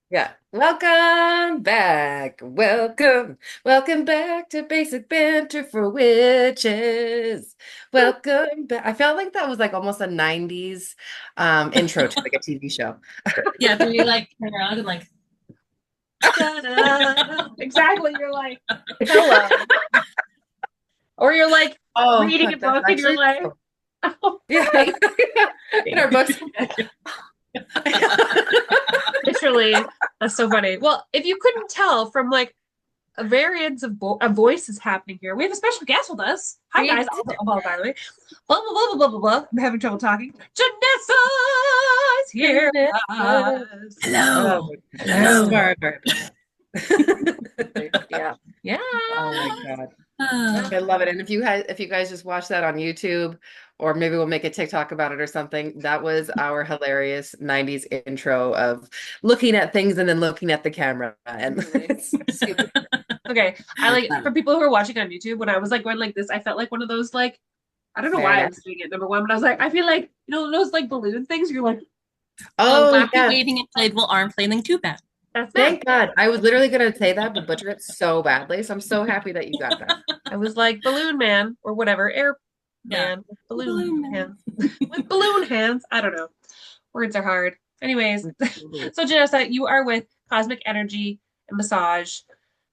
Yeah. Welcome back. Welcome back to Basic Banter for Witches. Welcome back. I felt like that was like almost a 90s intro to like a TV show. Yeah, do you like turn around and like Ta-da. Exactly. You're like, hello. Or you're like Oh, reading a fuck, that's book and you're actually like, so. oh, Yeah. hi. In our books. Literally, that's so funny. Well, if you couldn't tell from like a variance of voices happening here, we have a special guest with us. Hi, we guys. did Also, it. oh, by the way, blah, blah, blah, blah, blah, blah. I'm having trouble talking. Janessa is here with us. Oh, Hello. that's Hello. very, very Yeah. Yeah. Oh my God. Uh, I love it. And if you guys just watch that on YouTube, or maybe we'll make a TikTok about it or something, that was our hilarious 90s intro of looking at things and then looking at the camera. And Literally. it's stupid. Okay. I like for people who are watching on YouTube, when I was like going like this, I felt like one of those like I don't know why I Marionette. was doing it, number one, but I was like, I feel like those like balloon things, you're like, Oh clappy, yeah. waving, inflatable arm flailing too bad. that's them. Thank God. I was literally gonna say that, but butcher it so badly. So I'm so happy that you got that. I was like balloon man or whatever, air Yeah. man with balloon Balloon man. hands. With balloon hands. I don't know. Words are hard. Anyways, Mhm. so Janessa, you are with Cosmic Energy and Massage.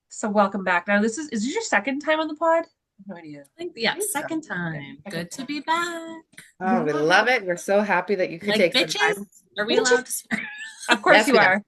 So welcome back. Now this your second time on the pod? No idea. Yeah, Thank you. second Okay. time. Second Good to time. be back. Oh, we love it. We're so happy that you could Like take some bitches? time. Are we allowed to swear? Of course Yes, you we are. are.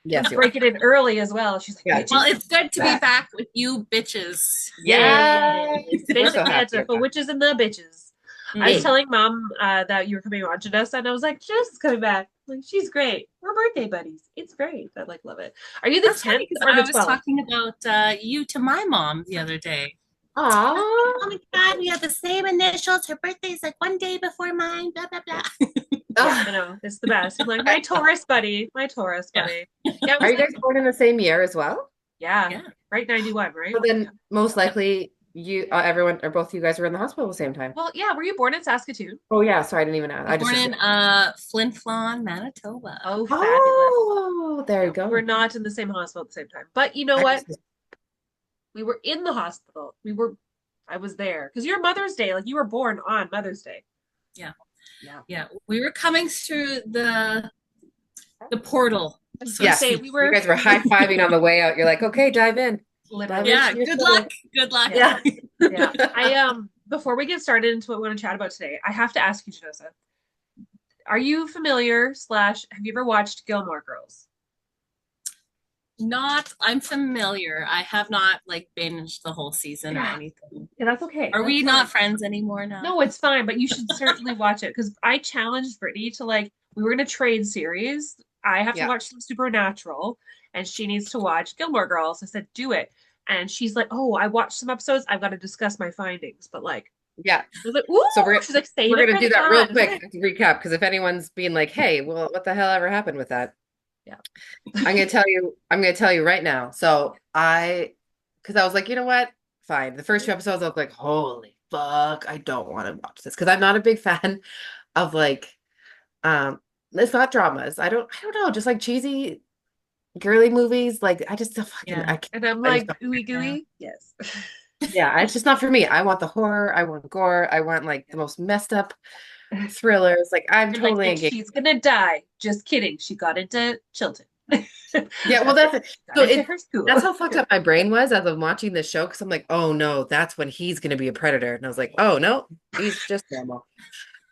Yes, She's you are. breaking it early as well. She's like, Yeah. Well, bitches. it's good to be back with you bitches. Yes. Yay. We're so Basic happy banter for about witches and the bitches. I was Hey. telling mom that you were coming on Janessa, and I was like, Janessa's coming back. Like, she's great. We're birthday buddies. It's great. I like love it. Are you the That's funny 10th because or the I was 12th? talking about you to my mom the other day. it. Oh my God, we have the same initials. Her birthday's like one day before mine, blah, blah, blah. Yeah, Aw. I know. It's the best. I'm like, my Taurus buddy. My Taurus Yeah. buddy. Yeah, it Are was you guys born in the same year as well? yeah, Yeah. right 91, right? So then most likely you everyone or both of you guys were in the hospital at the same time. Well, yeah, were you born in Saskatoon? Oh yeah, sorry, I didn't even ask. I was I just born in assumed. Flin Flon, Manitoba. Oh, fabulous. Oh, there Yeah, you we were go. not in the same hospital at the same time. But you know I what? just, We were in the hospital. I was there because your Mother's Day, like you were born on Mother's Day. Yeah. Yeah. Yeah. We were coming through the portal, I was so to gonna yeah, say speak. you guys were high-fiving on the way out. You're like, okay, dive in. Dive literally. Yeah. into your Good soul. luck. Good luck. Yeah. Yeah. Yeah. I before we get started into what we want to chat about today, I have to ask you, Joseph, are you familiar slash have you ever watched Gilmore Girls? Not, I'm familiar. I have not like binged the whole season or Yeah. anything. Yeah, that's okay. Are That's we fine. not friends anymore now? No, it's fine, but you should certainly watch it because I challenged Brittany to like we were in a trade series. I have to Yeah. watch some Supernatural and she needs to watch Gilmore Girls. I said, do it. And she's like, oh, I watched some episodes. I've got to discuss my findings. But like, Yeah. I was like, ooh, So we're she's like, save we're it gonna for do the that real pod. quick to recap because if anyone's being like, hey, well, what the hell ever happened with that? Yeah. I'm gonna tell you right now. So because I was like, you know what? Fine. The first two episodes, I was like, holy fuck, I don't want to watch this because I'm not a big fan of like, it's not dramas. I don't know, just like cheesy girly movies. Like I just don't fucking, Yeah. I can't. And I'm I just like, don't. ooey Yeah. gooey. Yes. Yeah, it's just not for me. I want the horror. I want gore. I want like the most messed up thrillers. Like I'm You're like, totally and engaged. she's gonna die. Just kidding. She got into Chilton. Yeah, well, that's it. Got So into it her school. that's how fucked up my brain was as I'm watching this show because I'm like, oh no, that's when he's gonna be a predator, and I was like, oh no, he's just normal.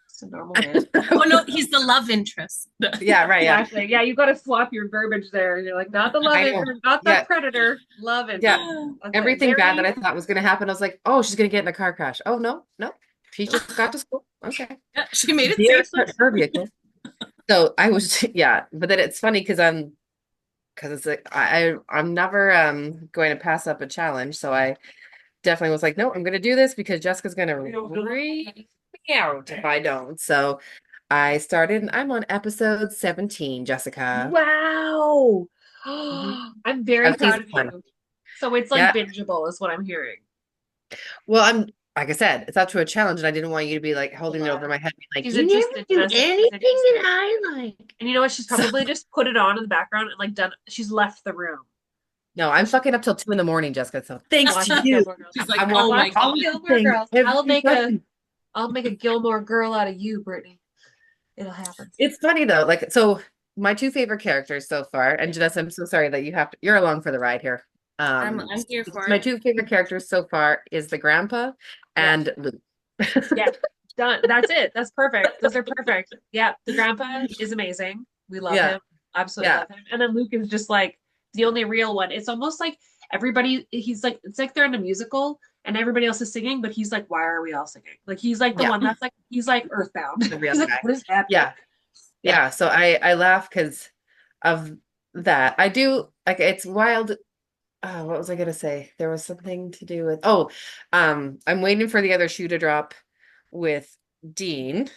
Just a normal man. Oh no, he's the love interest. Yeah, right, yeah, Exactly. Yeah, you got to swap your verbiage there. You're like, not the love I it, know. or not the Yeah, predator. Love it. yeah. Okay, Everything bad that very. I thought was gonna happen, I was like, oh, she's gonna get in a car crash. Oh no, no, she just got to school. Okay, Yeah, she made it dear safely. her vehicle. So I was, yeah, but then it's funny because it's like I'm never going to pass up a challenge. So I definitely was like, no, I'm gonna do this because Jessica's gonna freak me out if I don't. So I started and I'm on episode 17, Jessica. Wow. Mhm. I'm very Of proud season of one. you. So it's like Yeah. bingeable, is what I'm hearing. Well, like I said, it's up to a challenge, and I didn't want you to be like holding it over my head, being like, She's "You never interested, do Janessa. She's anything that interested. I like." And you know what? She's So probably just put it on in the background and like done. She's left the room. no, I'm fucking up till 2 in the morning, Jessica. So thanks to Watching you, Gilmore Girls. She's like, I'm oh watching my Watching all God. of the Gilmore things Girls. every fucking. I'll make a Gilmore girl out of you, Brittany. It'll happen. It's funny though, like so. My two favorite characters so far, and Janessa, I'm so sorry that you're along for the ride here. I'm here for My it. two favorite characters so far is the grandpa Yeah. and Luke. Yeah. Done. That's it. That's perfect. Those are perfect. Yeah. The grandpa is amazing. We love Yeah, him. Absolutely yeah, love him. And then Luke is just like the only real one. It's almost like he's like, it's like they're in a musical and everybody else is singing, but he's like, why are we all singing? Like he's like the yeah, one that's like, he's like earthbound. the real He's like, guy. what is happening? Yeah, Yeah. yeah. So I laugh because of that. I do like it's wild. What was I gonna say? There was something to do with I'm waiting for the other shoe to drop with Dean.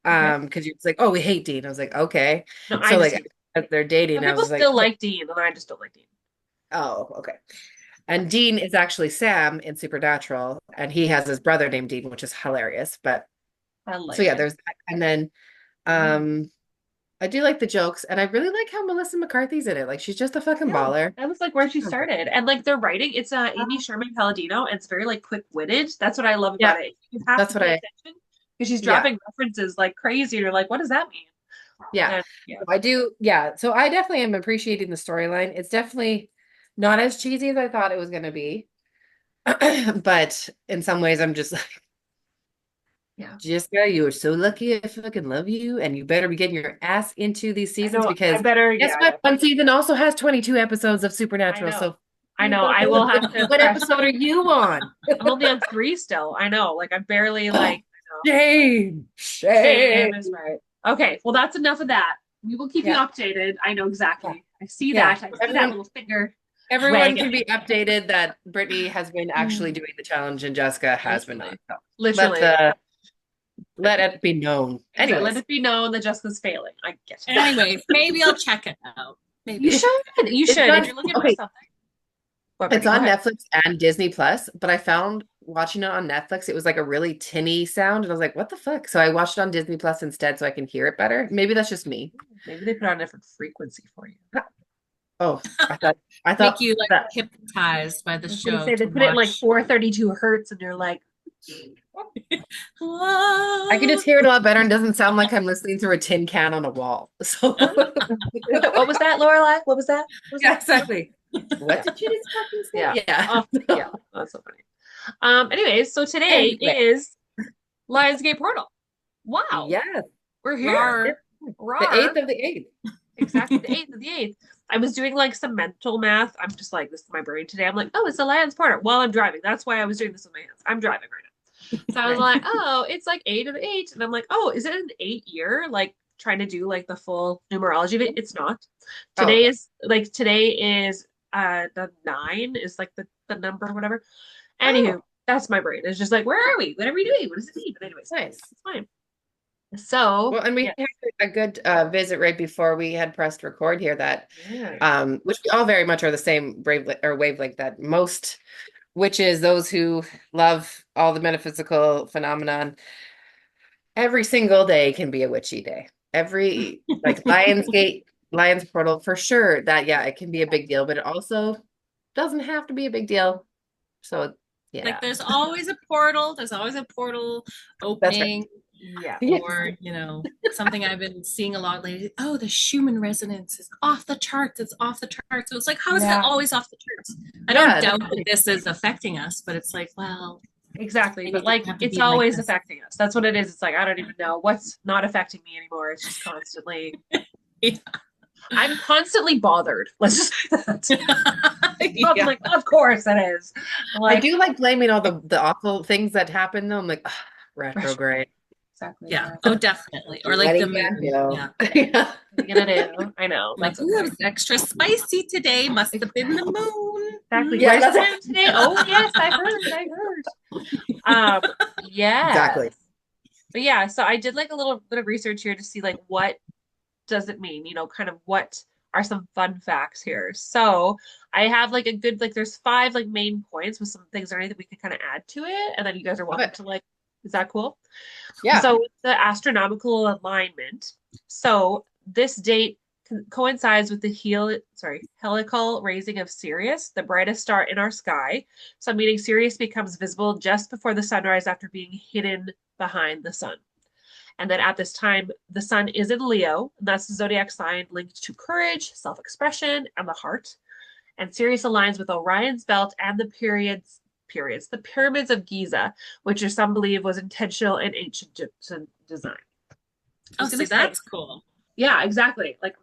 Okay. Because you're like, oh, we hate Dean. I was like, okay. No, I So just like hate it. as they're dating, Some I people was like, still like Dean, and I just don't like Dean. oh, okay. And Dean is actually Sam in Supernatural, and he has his brother named Dean, which is hilarious. But I so like yeah, it. there's that. And then I do like the jokes, and I really like how Melissa McCarthy's in it. Like she's just a fucking Yeah, baller. that was like where she started. And like their writing, it's Amy Sherman Palladino, and it's very like quick-witted. That's what I love Yeah, about it. You have to that's what pay I attention because she's yeah. dropping references like crazy, and you're like, what does that mean? Yeah. And yeah. I do. Yeah. So I definitely am appreciating the storyline. It's definitely not as cheesy as I thought it was going to be. But in some ways, I'm just like, Yeah. Jessica, you are so lucky. I fucking love you. And you better be getting your ass into these I seasons know I because better, guess yeah, what? One season also has 22 episodes of I Supernatural. know. So I know. I will have to what press. episode are you on? I'm only on 3 still. I know. Like I'm barely Oh, like, I know. shame. Shame Shame. is right. Okay, well that's enough of that. We will keep you Yeah. updated. I know Yeah. exactly. I see Yeah. that. I see that little finger Everyone can wagging. be updated that Brittany has been actually doing the challenge and Jessica has been not. Literally. So let Literally. the let it be known. Exactly. Let Anyways, it be known that Jessica's failing. I get it. Anyways, maybe I'll check it out. You Maybe. should. You it's should. If on you're looking for okay. something. What, It's Brittany? Go on ahead. Netflix and Disney Plus, but I found watching it on Netflix, it was like a really tinny sound, and I was like, "What the fuck?" So I watched it on Disney Plus instead, so I can hear it better. Maybe that's just me. Maybe they put on a different frequency for you. Oh, I thought Make you like that hypnotized by the I was gonna show say they to put it in like watch. 432 hertz, and you're like, I can just hear it a lot better and doesn't sound like I'm listening through a tin can on a wall. So what was that, Lorelai? What was that? What was yeah, that? exactly. What did you just fucking say? Yeah. Yeah. Oh, yeah. That's so funny. Anyways, so today Anyway, is Lionsgate Portal. Wow. yes, We're here. Rar. the Rar. 8th of the 8th. Exactly. The 8th of the 8th. I was doing like some mental math. I'm just like, this is my brain today. I'm like, oh, it's a Lions Portal while I'm driving. That's why I was doing this with my hands. I'm driving right now. So I was like, oh, it's like 8 of the 8. And I'm like, oh, is it an 8 year? Like trying to do like the full numerology of it. It's not. Oh, Today is the 9 is like the number or whatever. Anywho, oh, that's my brain. It's just like, where are we? What are we doing? What does it mean? But anyways, nice. it's fine. So Well, and we yeah. had a good visit right before we had pressed record here that Yeah. which we all very much are the same wavelength that most witches, those who love all the metaphysical phenomenon, every single day can be a witchy day. Every like Lionsgate, Lions Portal for sure that yeah, it can be a big deal, but it also doesn't have to be a big deal. So yeah, Like there's always a portal. There's always a portal that's right. opening. Yeah. Yes. Or, something I've been seeing a lot lately. Oh, the Schumann resonance is off the charts. It's off the charts. So it's like, how is Yeah. it always off the charts? I Yeah, don't doubt that this is affecting us, but it's like, well, Exactly. maybe But it like doesn't have to it's be like always this. affecting us. That's what it is. It's like I don't even know what's not affecting me anymore. It's just constantly Yeah. I'm constantly bothered. Let's just say that. I'm Yeah. like, of course it is. I Like do like blaming all the awful things that happen though. I'm like, "Ugh, retrograde. exactly. Yeah. Oh, definitely. Or like the Letting that moon. go." Yeah. Yeah. What are you gonna do? I know. Like, That's ooh, it okay. was extra spicy today. Must have been the moon. Exactly. Yeah, Where's the that's- moon today? Oh yes, I heard. I heard. Yeah. Exactly. But yeah, so I did like a little bit of research here to see like what does it mean? Kind of are some fun facts here. So I have like a good, like there's five like main points with some things or anything we can kind of add to it. And then you guys are Love welcome it. to like, is that cool? Yeah. So with the astronomical alignment, so this date coincides with the helical raising of Sirius, the brightest star in our sky. So meaning Sirius becomes visible just before the sunrise after being hidden behind the sun. And then at this time, the sun is in Leo, and that's the zodiac sign linked to courage, self-expression, and the heart. And Sirius aligns with Orion's belt and the pyramids of Giza, which some believe was intentional in ancient Egyptian design. I Oh, was see, gonna say, that's cool. yeah, exactly. Like,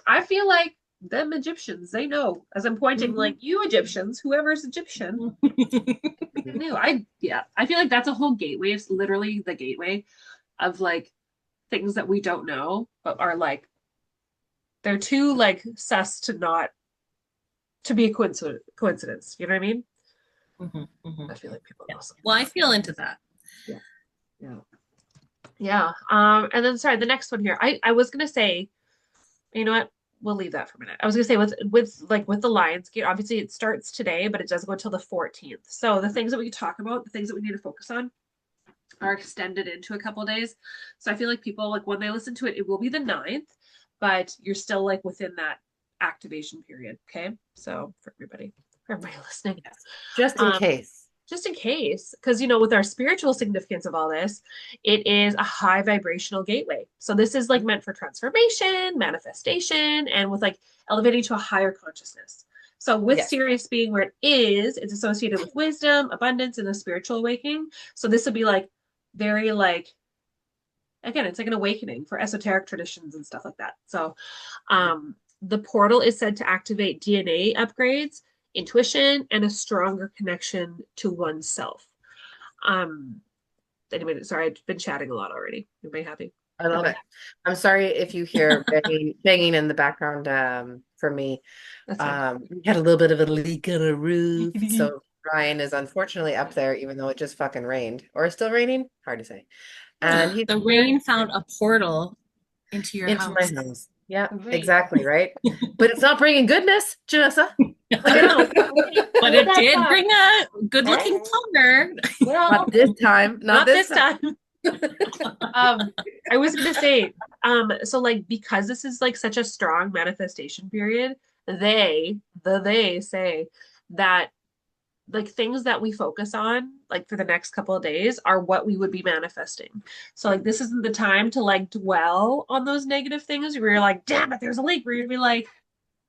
I feel like them Egyptians, they know. As I'm pointing, like you Egyptians, whoever's Egyptian, they knew. I feel like that's a whole gateway. It's literally the gateway of like things that we don't know, but are like they're too like sus to not to be a coincidence. You know what I mean? I feel like people Yeah. know something. Well, I feel into that. Yeah. Yeah. Yeah. And then sorry, the next one here. I was gonna say, you know what? We'll leave that for a minute. I was gonna say with the Lionsgate, obviously it starts today, but it does go until the 14th. So the things that we talk about, the things that we need to focus on are extended into a couple days. So I feel like people like when they listen to it, it will be the 9th, but you're still like within that activation period. Okay. So for everybody listening. Yes. Just in case. Just in case, because you know, with our spiritual significance of all this, it is a high vibrational gateway. So this is like meant for transformation, manifestation, and with like elevating to a higher consciousness. So with Yes. Sirius being where it is, it's associated with wisdom, abundance, and the spiritual awakening. So this would be like very like again, it's like an awakening for esoteric traditions and stuff like that. So the portal is said to activate DNA upgrades, intuition, and a stronger connection to oneself. Um, anyway, sorry, I've been chatting a lot already. Everybody happy? I love it. I'm sorry if you hear banging in the background for me. That's fine. We had a little bit of a leak on a roof. So Ryan is unfortunately up there, even though it just fucking rained. Or it's still raining? Hard to say. And he's The here rain found a portal into your into my house. house. Yeah, Right. exactly, right? But it's not bringing goodness, Janessa. I know. But it did bring a good looking plumber. Well, Not this time. Not this time. I was gonna say, so like because this is like such a strong manifestation period, they say that like things that we focus on like for the next couple of days are what we would be manifesting. So like this isn't the time to like dwell on those negative things where you're like, damn it, there's a leak, where you'd be like,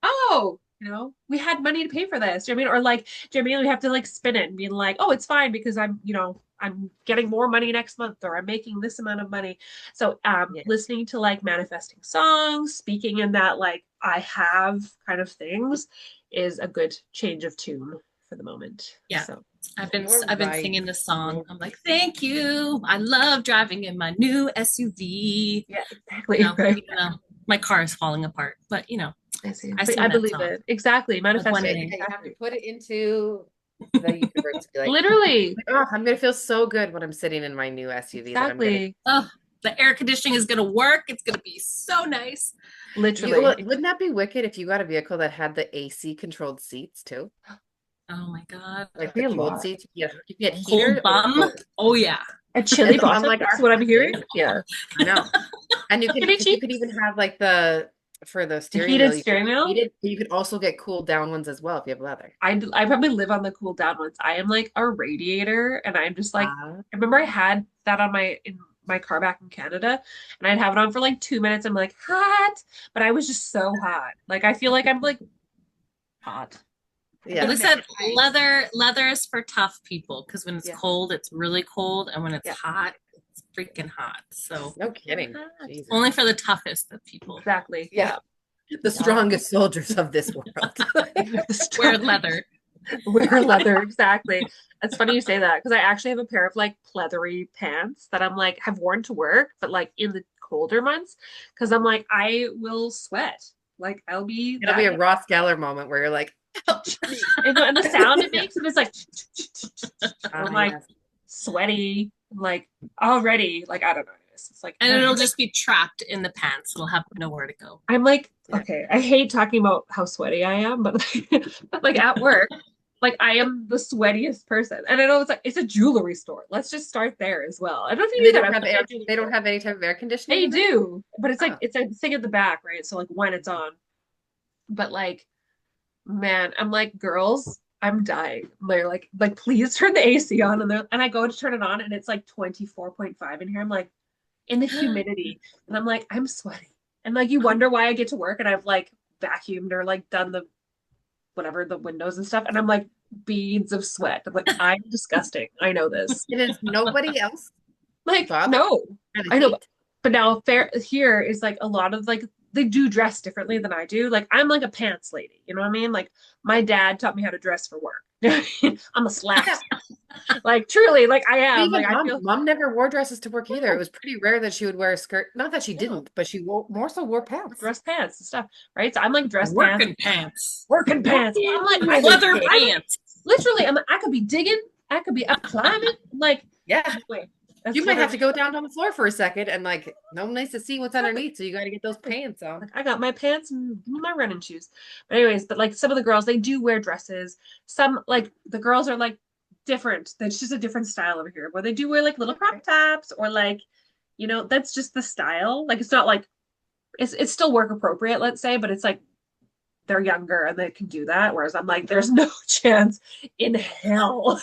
oh, you know, we had money to pay for this. Do you know what I mean? Or like, do you know what I mean? We have to like spin it and be like, oh, it's fine because I'm, you know, I'm getting more money next month or I'm making this amount of money. So Yeah. listening to like manifesting songs, speaking in that like I have kind of things is a good change of tune for the moment. Yeah. So I've been You're right. singing this song. I'm like, thank you. I love driving in my new SUV. yeah, exactly. You know, Right. even though my car is falling apart, but you know, I see. I But sing I that believe song. it. Exactly. one Manifesting. day. Yeah, you have to put it into the universe to be like, Literally. oh, I'm gonna feel so good when I'm sitting in my new SUV that I'm gonna. Exactly. Oh, the air conditioning is gonna work. It's gonna be so nice. Literally. Wouldn't that be wicked if you got a vehicle that had the AC controlled seats too? Oh my god. Like Be the a cold lot. seats, you get Cold heater or bum. cold. Oh yeah. A chili And on bottom. like That's our what I'm hearing. Yeah. I know. And Chili you could cheeks. even have like the for the The steering heated wheel, you could steering wheel. heat it, but you could also get cooled down ones as well if you have leather. I probably live on the cool down ones. I am like a radiator, and I'm just like Ah, I remember I had that on my car back in Canada, and I'd have it on for like 2 minutes. I'm like hot, but I was just so hot. Like I feel like I'm like hot. yeah. Well, they said leather is for tough people because when it's Yeah. cold, it's really cold, and when it's Yeah. hot, it's freaking hot. So No kidding. Hot. Jesus. only for the toughest of people. Exactly. Yeah. The strongest soldiers of this world. Wear leather. Wear leather, exactly. It's funny you say that because I actually have a pair of like pleathery pants that I'm like have worn to work, but like in the colder months because I'm like I will sweat. Like I'll be It'll be a Ross Geller moment where you're like, ouch. and the sound it makes and it's like I'm like yes. sweaty, like already, like I don't know. hilarious. It's like, And it'll just be trapped in the pants. It'll have nowhere to go. I'm like, Yeah. okay, I hate talking about how sweaty I am, but but like at work, like I am the sweatiest person. And I know it's like it's a jewelry store. Let's just start there as well. I don't know if you And they knew that. don't I have work at air. a jewelry They don't store. have any type of air conditioning They in there. do, but it's like Oh, it's a thing at the back, right? So like when it's on. But like, man, I'm like, girls, I'm dying. They're like, please turn the AC on. And I go to turn it on and it's like 24.5 in here. I'm like, in the humidity. And I'm like, I'm sweaty. And like you wonder why I get to work and I've like vacuumed or like done the whatever, the windows and stuff. And I'm like beads of sweat. I'm like, I'm disgusting. I know this. and is nobody else Like, bothered no. by the I know, heat? but now fair here is like a lot of like they do dress differently than I do. Like I'm like a pants lady, you know what I mean? Like my dad taught me how to dress for work. I'm a Yeah. slacks. Like truly, like I am. Even Like I feel mom never wore dresses to work either. It no, was pretty rare that she would wear a skirt. Not that she no, didn't, but she more so wore pants. dress pants and stuff, right? So I'm like dress pants, Working pants. working pants. I'm like Leather I'm pants. literally I could be digging, I could be up climbing. Like Yeah. wait, that's You might have to literally go down on the floor for a second and like no one nice to see what's underneath. So you got to get those pants on. like I got my pants and my running shoes. But anyways, but like some of the girls, they do wear dresses. Some like the girls are like different. That's just a different style over here, where they do wear like little crop tops or like, that's just the style. Like it's not like it's still work appropriate, let's say, but it's like they're younger and they can do that. Whereas I'm like, there's no chance in hell.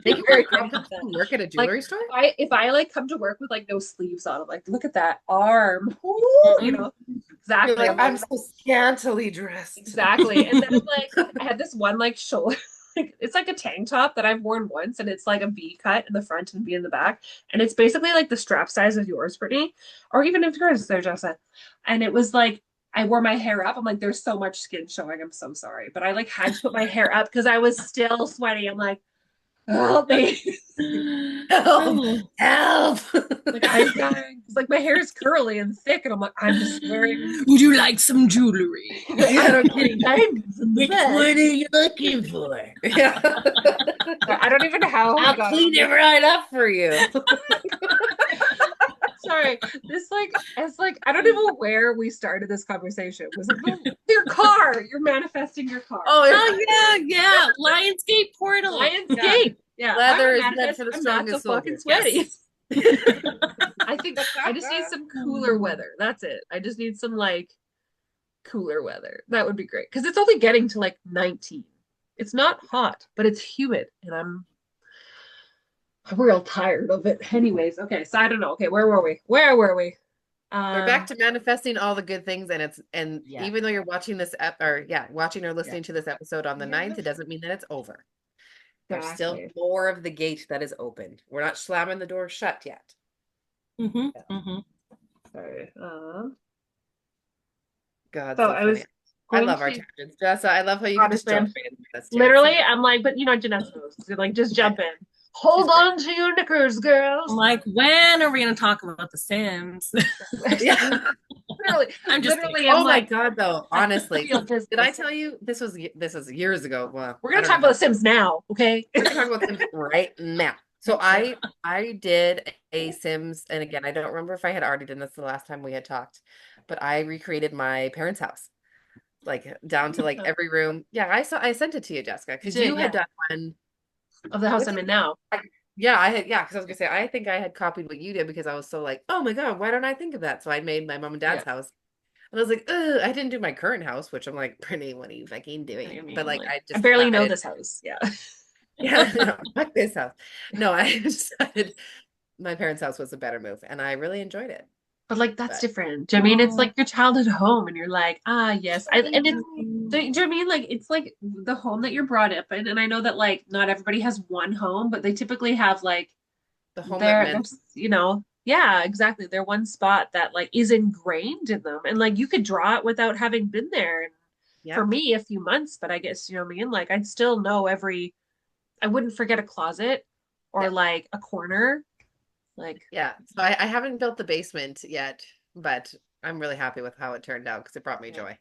They can wear crop tops and work at a Like jewelry store. if I like come to work with like no sleeves on, I'm like, look at that arm. Ooh, You're exactly. like, I'm so scantily dressed. Exactly. And then like I had this one like shoulder like it's like a tank top that I've worn once and it's like a V cut in the front and V in the back. And it's basically like the strap size of yours, Brittany. Or even if yours there, Jessa. And it was like I wore my hair up. I'm like, there's so much skin showing. I'm so sorry. But I like had to put my hair up because I was still sweaty. I'm like, help me. Help! Oh, Help! Like I'm dying. It's like my hair is curly and thick, and I'm like, I'm just wearing would you like some jewelry? Yeah, no kidding. diamonds in the Which bed. one are you looking for? Yeah. I don't even know how I'll we got clean on it right up for you. Sorry, this like it's like I don't even know where we started this conversation. Was it your car? You're manifesting your car. Oh, Oh yeah, yeah. Lionsgate portal. Lionsgate. Yeah, Leather I'm is a meant manifest. for the I'm not so strongest fucking soldier. sweaty. Yes. I just need some cooler weather. That's it. I just need some like cooler weather. That would be great because it's only getting to like 19. It's not hot, but it's humid, and I'm real tired of it. Anyways, okay, so I don't know. Okay, where were we? Where were we? We're back to manifesting all the good things, and Yeah. even though you're watching this watching or listening to this episode on the 9th, it doesn't mean that it's over. There's still Exactly. more of the gate that is open. We're not slamming the door shut yet. Mm-hmm, mm-hmm. Sorry. God, So so I funny. was I going love our to tangents. Jessa, I love how you can just honestly, jump in. That's literally, I'm like, but Janessa knows. Like, just jump in. Hold She's on to your knickers, girls. I'm like, when are we gonna talk about The Sims? Yeah. Literally, I'm just literally, Oh I'm my like, God, though. Honestly, real business. did I tell you this was years ago? Well, We're I gonna don't talk know about The Sims now, okay? We're gonna talk about Sims right now. So I did a Sims, and again, I don't remember if I had already done this the last time we had talked, but I recreated my parents' house, like down to like every room. Yeah, I sent it to you, Jessica, because You did, you had yeah. done one. Of the house With I'm in now. Yeah, I had, yeah, because I was gonna say I think I had copied what you did because I was so like, oh my God, why don't I think of that? So I made my mom and dad's Yeah. house. And I was like, ugh, I didn't do my current house, which I'm like, Brittany, what are you fucking I doing? mean, But like, like, I I just barely know decided, this house. Yeah. yeah, no, fuck this house. No, I decided my parents' house was a better move, and I really enjoyed it. But like that's But different. Do you know what I mean? It's like your childhood home, and you're like, ah, yes. And it's do you know what I mean? Like it's like the home that you're brought up in. And I know that like not everybody has one home, but they typically have like the home that meant, there's yeah, exactly. They're one spot that like is ingrained in them. And like you could draw it without having been there. And yeah, for me, a few months, but I guess you know what I mean? Like I'd still know I wouldn't forget a closet or yeah, like a corner. Like yeah. So I haven't built the basement yet, but I'm really happy with how it turned out because it brought me yeah, joy.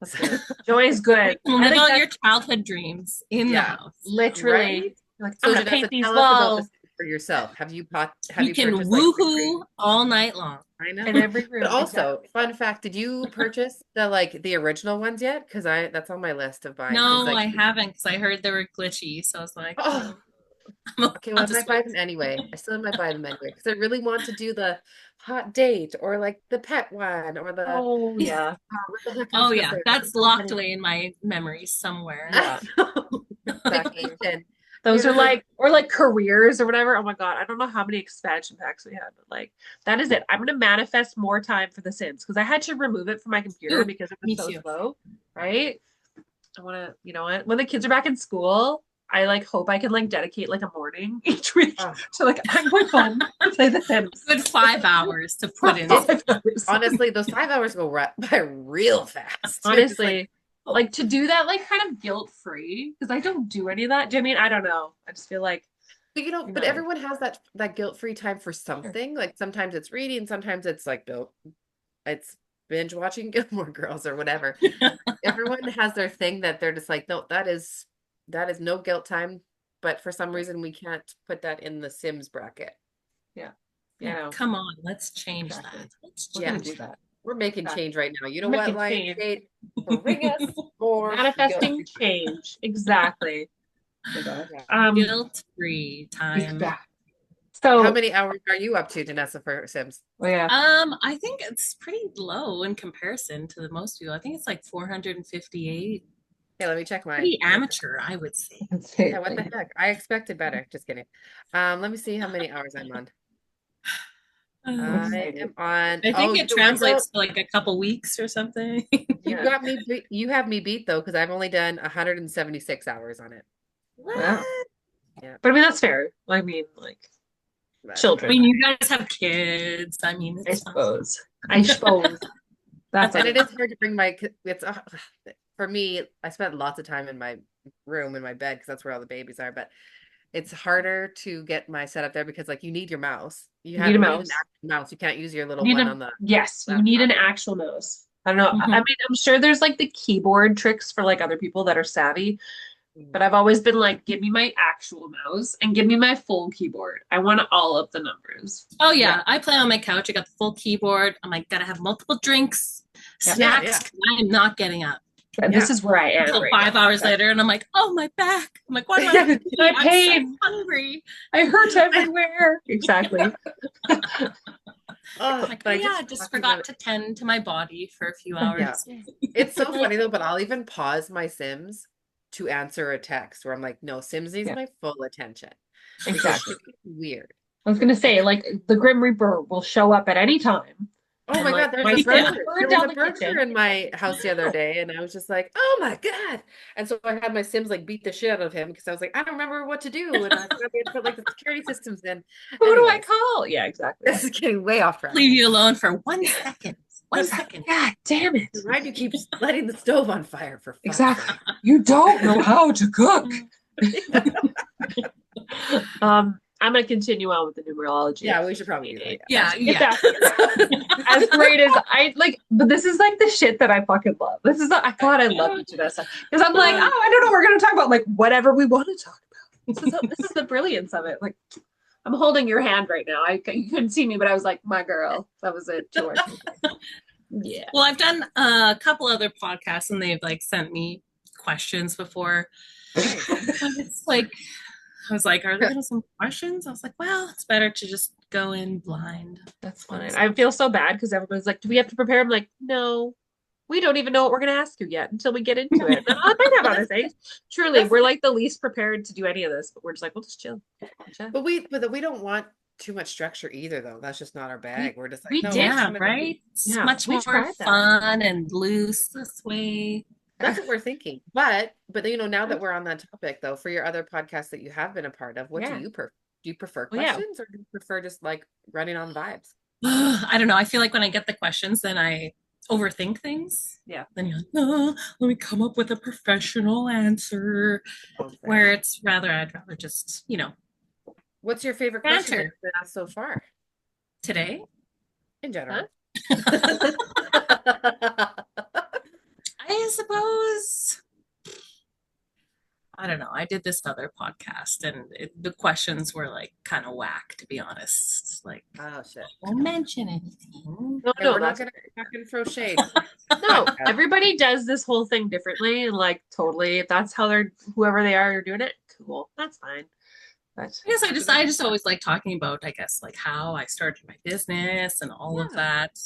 that's good. Joy is good. I Live think out that's your childhood dreams in the Yeah, house. literally right. like So I'm gonna Janessa, paint these tell us about walls. this. for yourself? Have You you can purchased like woohoo all night long. I know. in every But room. also, Exactly. fun fact, did you purchase the original ones yet? Because I that's on my list of buying. Because No, like I haven't because I heard they were glitchy. So I was like, oh okay, well I'll I might just buy wait. them anyway. I still might buy them anyway because I really want to do the hot date or like the pet one or the Oh yeah, what the heck else Oh was yeah, there? There was that's so locked many. away in my memories somewhere. I yeah. know. Exactly. And Those are there's like like, or like careers or whatever. Oh my God, I don't know how many expansion packs we had, but like that is it. I'm gonna manifest more time for The Sims because I had to remove it from my computer Ooh, because it was me so too. slow, right? I want to, you know what? When the kids are back in school, I like hope I can like dedicate like a morning each week oh, to like I'm going home to play The Sims Good 5 hours to put for in. it 5 hours. honestly those 5 hours go by real fast. You're just like, Honestly, oh. like to do that like kind of guilt free because I don't do any of that. Do you know what I mean? I don't know. I just feel like, But you but know, everyone has that guilt-free time for sure. something. Like sometimes it's reading, sometimes it's like it's binge watching Gilmore Girls or whatever. Everyone has their thing that they're just like, no, that is no guilt time. But for some Yeah, reason we can't put that in the Sims bracket. yeah, you Yeah, know, come on, let's change exactly. that. Let's We're gonna Yeah, change do that. that. we're making Exactly. change right now. You We're know what, making change. Lionsgate? Bring us more Manifesting guilt-free change. Exactly. Oh my God. time. Yeah. Guilt-free time. Exactly. How So, many hours are you up to, Janessa, for Sims? oh yeah. I think it's pretty low in comparison to the most people. I think it's like 458. Okay, let me check mine. Pretty amateur, I would say. Yeah, what the heck? I expected better. Just kidding. Let me see how many hours I'm on. I'm Um, I excited. am on. I Oh, think you it know what though? translates to like a couple weeks or something. Yeah. You have me beat though, because I've only done 176 hours on it. Wow. What? Yeah, But I mean, that's fair. I mean, like but I children, mean, you guys have kids. I mean, I it's fine. suppose. I suppose. That's and it it. is hard to bring it's for me. I spent lots of time in my room in my bed because that's where all the babies are. But it's harder to get my setup there because like you need your mouse. You need a You need an mouse. actual mouse. You can't use your little You need one a, on the yes, you need laptop. an actual mouse. I don't know. I Mhm. mean, I'm sure there's like the keyboard tricks for like other people that are savvy, but I've always been like, give me my actual mouse and give me my full keyboard. I want all of the numbers. Oh Yeah, yeah, I play on my couch. I got the full keyboard. I'm like, gotta have multiple drinks, Yeah. yeah, snacks. yeah, 'Cause I am not getting up And this yeah. is where I am until right five now. hours Exactly. later, and I'm like, oh my back. I'm like, why do I have Yeah, to pee? my I'm so pain. hungry. I hurt everywhere. Exactly. Oh, Like, but oh I yeah, just I just talking about forgot to tend to my body for a few yeah. hours. It's so Like, funny though, but I'll even pause my Sims to answer a text where I'm like, no, Sims needs yeah, my full attention because exactly. shit gets weird. I was gonna And say, like, the Grim Reaper will show up at any time. oh And my like God, there's my a son Yeah. will burglar. burn There was down a the burglar kitchen. in my house the other day, and I was just like, oh my God. And so I had my Sims like beat the shit out of him because I was like, I don't remember what to do. And I forgot they had put like the security systems in. Who do I Anyways, call? Yeah, exactly. this is getting way off track. Leave you alone for 1 second. One It's like, second. God damn it. Why do you keep letting the stove on fire for fuck's Exactly. sake? You don't know how to cook. I'm gonna continue on with the numerology. Yeah, we should probably do that. Yeah, It's yeah. accurate. As great as I like, but this is like the shit that I fucking love. This is the, I thought I love you, Janessa, because I'm like, oh, I don't know, we're gonna talk about like whatever we want to talk about. This is the brilliance of it. Like, I'm holding your hand right now. You couldn't see me, but I was like, my girl, that was it. George. Yeah. Well, I've done a couple other podcasts and they've like sent me questions before. Nice. And it's like, I was like, are there gonna be some questions? I was like, well, it's better to just go in blind. That's fine. I feel so bad because everyone's like, do we have to prepare? I'm like, no, we don't even know what we're going to ask you yet until we get into it. And I might have Well, other that's things. Truly, we're like the least prepared to do any of this, but we're just like, we'll just chill. Chat. but we don't want too much structure either, though. That's just not our bag. We're just like, We no, did. we're just Yeah, gonna go. right? It's Yeah, much we more tried that. fun and loose this way. That's what we're thinking. But now that we're on that topic, though, for your other podcasts that you have been a part of, what do Yeah. you prefer? Do you prefer Well, yeah. questions or do you prefer just like running on vibes? I don't know. I feel like when I get the questions, then I overthink things. Yeah. Then you're like, oh, let me come up with a professional answer. Oh, fair Where enough. I'd rather just, What's your favorite question banter that's been asked so far today. in Huh? general? I suppose I don't know. I did this other podcast and the questions were like kind of whack, to be honest. Like, Oh shit. don't mention anything. No, Yeah, no, we're not gonna throw shade. no. Podcast. Everybody does this whole thing differently, and like totally, if that's how they're whoever they are doing it, cool. That's fine. But I guess I just always like talking about, I guess, like how I started my business and all of yeah, that.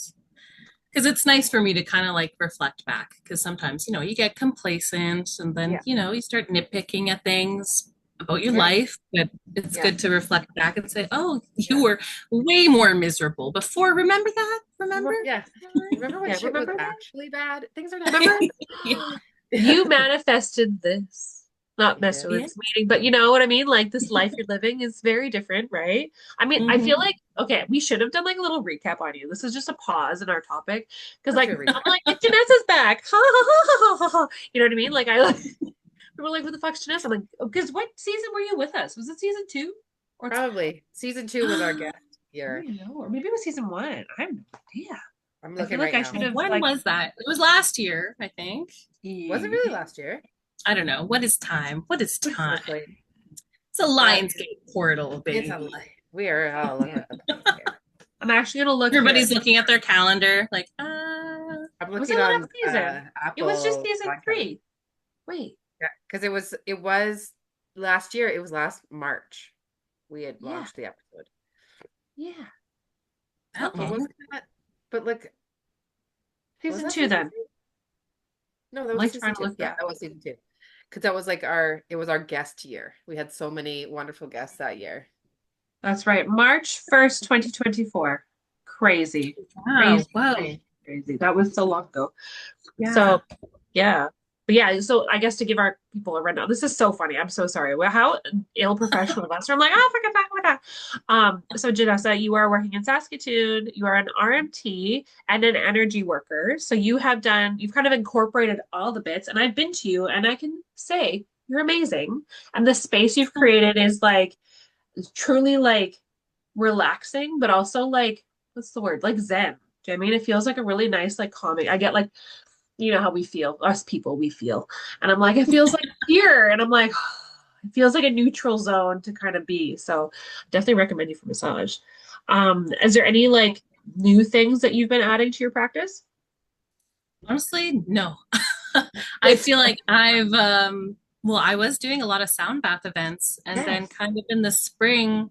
Because it's nice for me to kind of like reflect back. Because sometimes, you get complacent and then, yeah, you start nitpicking at things about your Yeah. life. But it's Yeah. good to reflect back and say, oh, Yeah. you were way more miserable before. Remember that? Remember? Yeah. Remember when yeah. shit was Remember that? actually bad? Things are not Remember? Yeah. You manifested this. Not You did. necessarily Yeah. this meeting, but you know what I mean? Like this life you're living is very different, right? I mean, I feel Mhm. like, okay, we should have done like a little recap on you. This is just a pause in our topic. Because Let's like do a recap. I'm like, Janessa's back. Ha ha ha ha ha ha. You know what I mean? Like I like we were like, what the fuck's Janessa? I'm like, because what season were you with us? Was it season 2? Or Probably season 2 was our guest I don't year. even know. Or maybe it was season 1. I have no idea. I'm I looking feel like right I now. should have When like was that? It was last year, I think. Was it really last year? I don't know. What is time? What is time? Honestly, It's a Lionsgate portal, it's a baby. lie. We are all over the place here. I'm actually gonna look Everybody's here. looking at their calendar, like, I'm Was looking it on last season? It was just Apple season podcast. 3. Wait. Yeah, because it was last year. It was last March. We had Yeah. launched the episode. Yeah. that But Okay. long. wasn't that? But look, was Season that 2 season then. 2? No, that I'm was like season trying to 2. look Yeah, back. that was season 2. Because that was like it was our guest year. We had so many wonderful guests that year. That's right. March 1st, 2024. Crazy. Wow. Crazy, Whoa. crazy, crazy. That was so long ago. Yeah. So, yeah. But yeah, so I guess to give our people a rundown, this is so funny. I'm so sorry. Well, how ill professional of us. I'm like, oh, forget that, forget that. So Janessa, you are working in Saskatoon. You are an RMT and an energy worker. So you've kind of incorporated all the bits, and I've been to you, and I can say you're amazing. And the space you've created is like truly like relaxing, but also like, what's the word? Like zen. Do you know what I mean? It feels like a really nice, like calming. I get like, you know how we feel, us people, we feel. And I'm like, it feels like here. And I'm like, it feels like a neutral zone to kind of be. So definitely recommend you for massage. Is there any like new things that you've been adding to your practice? Honestly, no. I feel like well, I was doing a lot of sound bath events and then Yes. kind of in the spring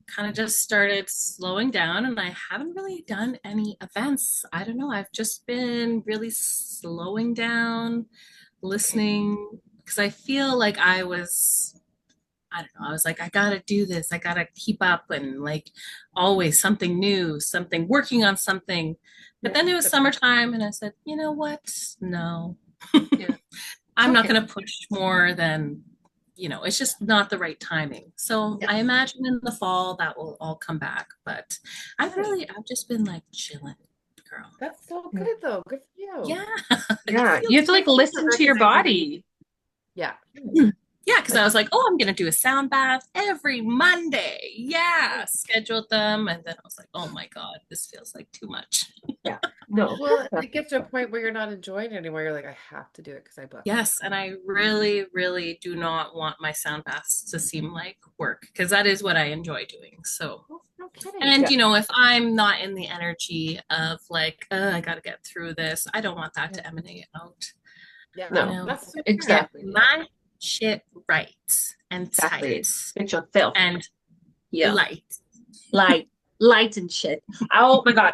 kind of just started slowing down and I haven't really done any events. I don't know. I've just been really slowing down, listening because I feel like I don't know. I was like, I gotta do this. I gotta keep up and like always something new, something working on something. But then it was summertime and I said, you know what? No. Yeah. I'm not Okay. gonna push more than, it's just not the right timing. So Yeah. I imagine in the fall that will all come back. But I've just been like chilling, girl. That's so good though. Good for you. Yeah. Yeah. It You have to like Thank you for listen to your recognizing- body. Yeah. Yeah, because I was like, oh, I'm gonna do a sound bath every Monday. Yeah, scheduled them, and then I was like, oh my God, this feels like too much. No. Well, it gets to a point where you're not enjoying it anymore. You're like, I have to do it because I booked. Yes, and I really, really do not want my sound baths to seem like work because that is what I enjoy doing. So, Oh, no kidding. and Yeah. if I'm not in the energy of like, I gotta get through this, I don't want that to emanate out. Yeah, No. that's so fair. Exactly. Get my shit right and Exactly. tight Get your filth. and Yeah. light. Light and shit. Oh my God.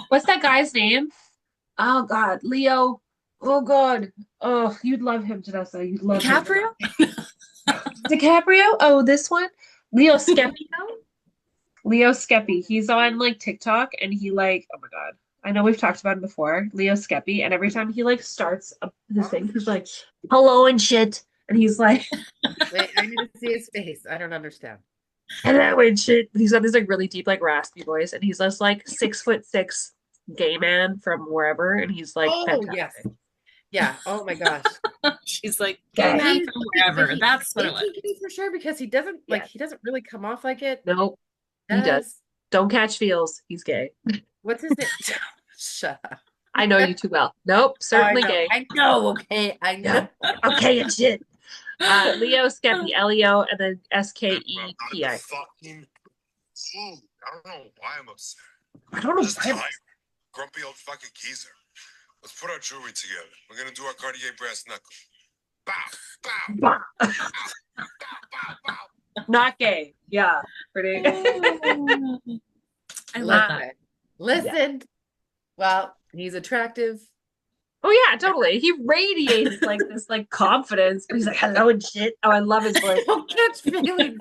What's that guy's name? Oh God, Leo. Oh God. Oh, you'd love him, Janessa. You'd love him. DiCaprio? DiCaprio? Oh, this one? Leo Skeppy. Leo Skeppy. He's on like TikTok and he like, oh my God. I know we've talked about him before, Leo Skeppy, and every time he like starts his thing, he's like, hello and shit. And he's like, Wait, I need to see his face. I don't understand. hello and shit. He's got this like really deep, like raspy voice, and he's just like 6'6" gay man from wherever, and he's like Oh, fantastic. yes. Yeah. Oh my gosh. She's like, Yeah. gay man He's- from wherever. he- That's what it is he was. gay for sure because he doesn't like Yes. he doesn't really come off like it. Nope, he does. Don't catch feels. He's gay. What's his name? Shut up. I know you too well. Nope, certainly I know, gay. I know. Okay, I know. Okay and shit. Leo, Skeppy, Leo, and then Well, not the Skepi. fucking food. I don't know why I'm upset. I don't I'm know just why. tired. Grumpy old fucking geezer. Let's put our jewelry together. We're gonna do our Cartier brass knuckle. Bow, bow, Bah. bow, bow, bow, bow. Not gay. Yeah, pretty. I love Listen, that. Yeah. listen. Well, he's attractive. Oh yeah, totally. He radiates like this like confidence, but he's like hello and shit. Oh, I love his voice. Don't catch feelings.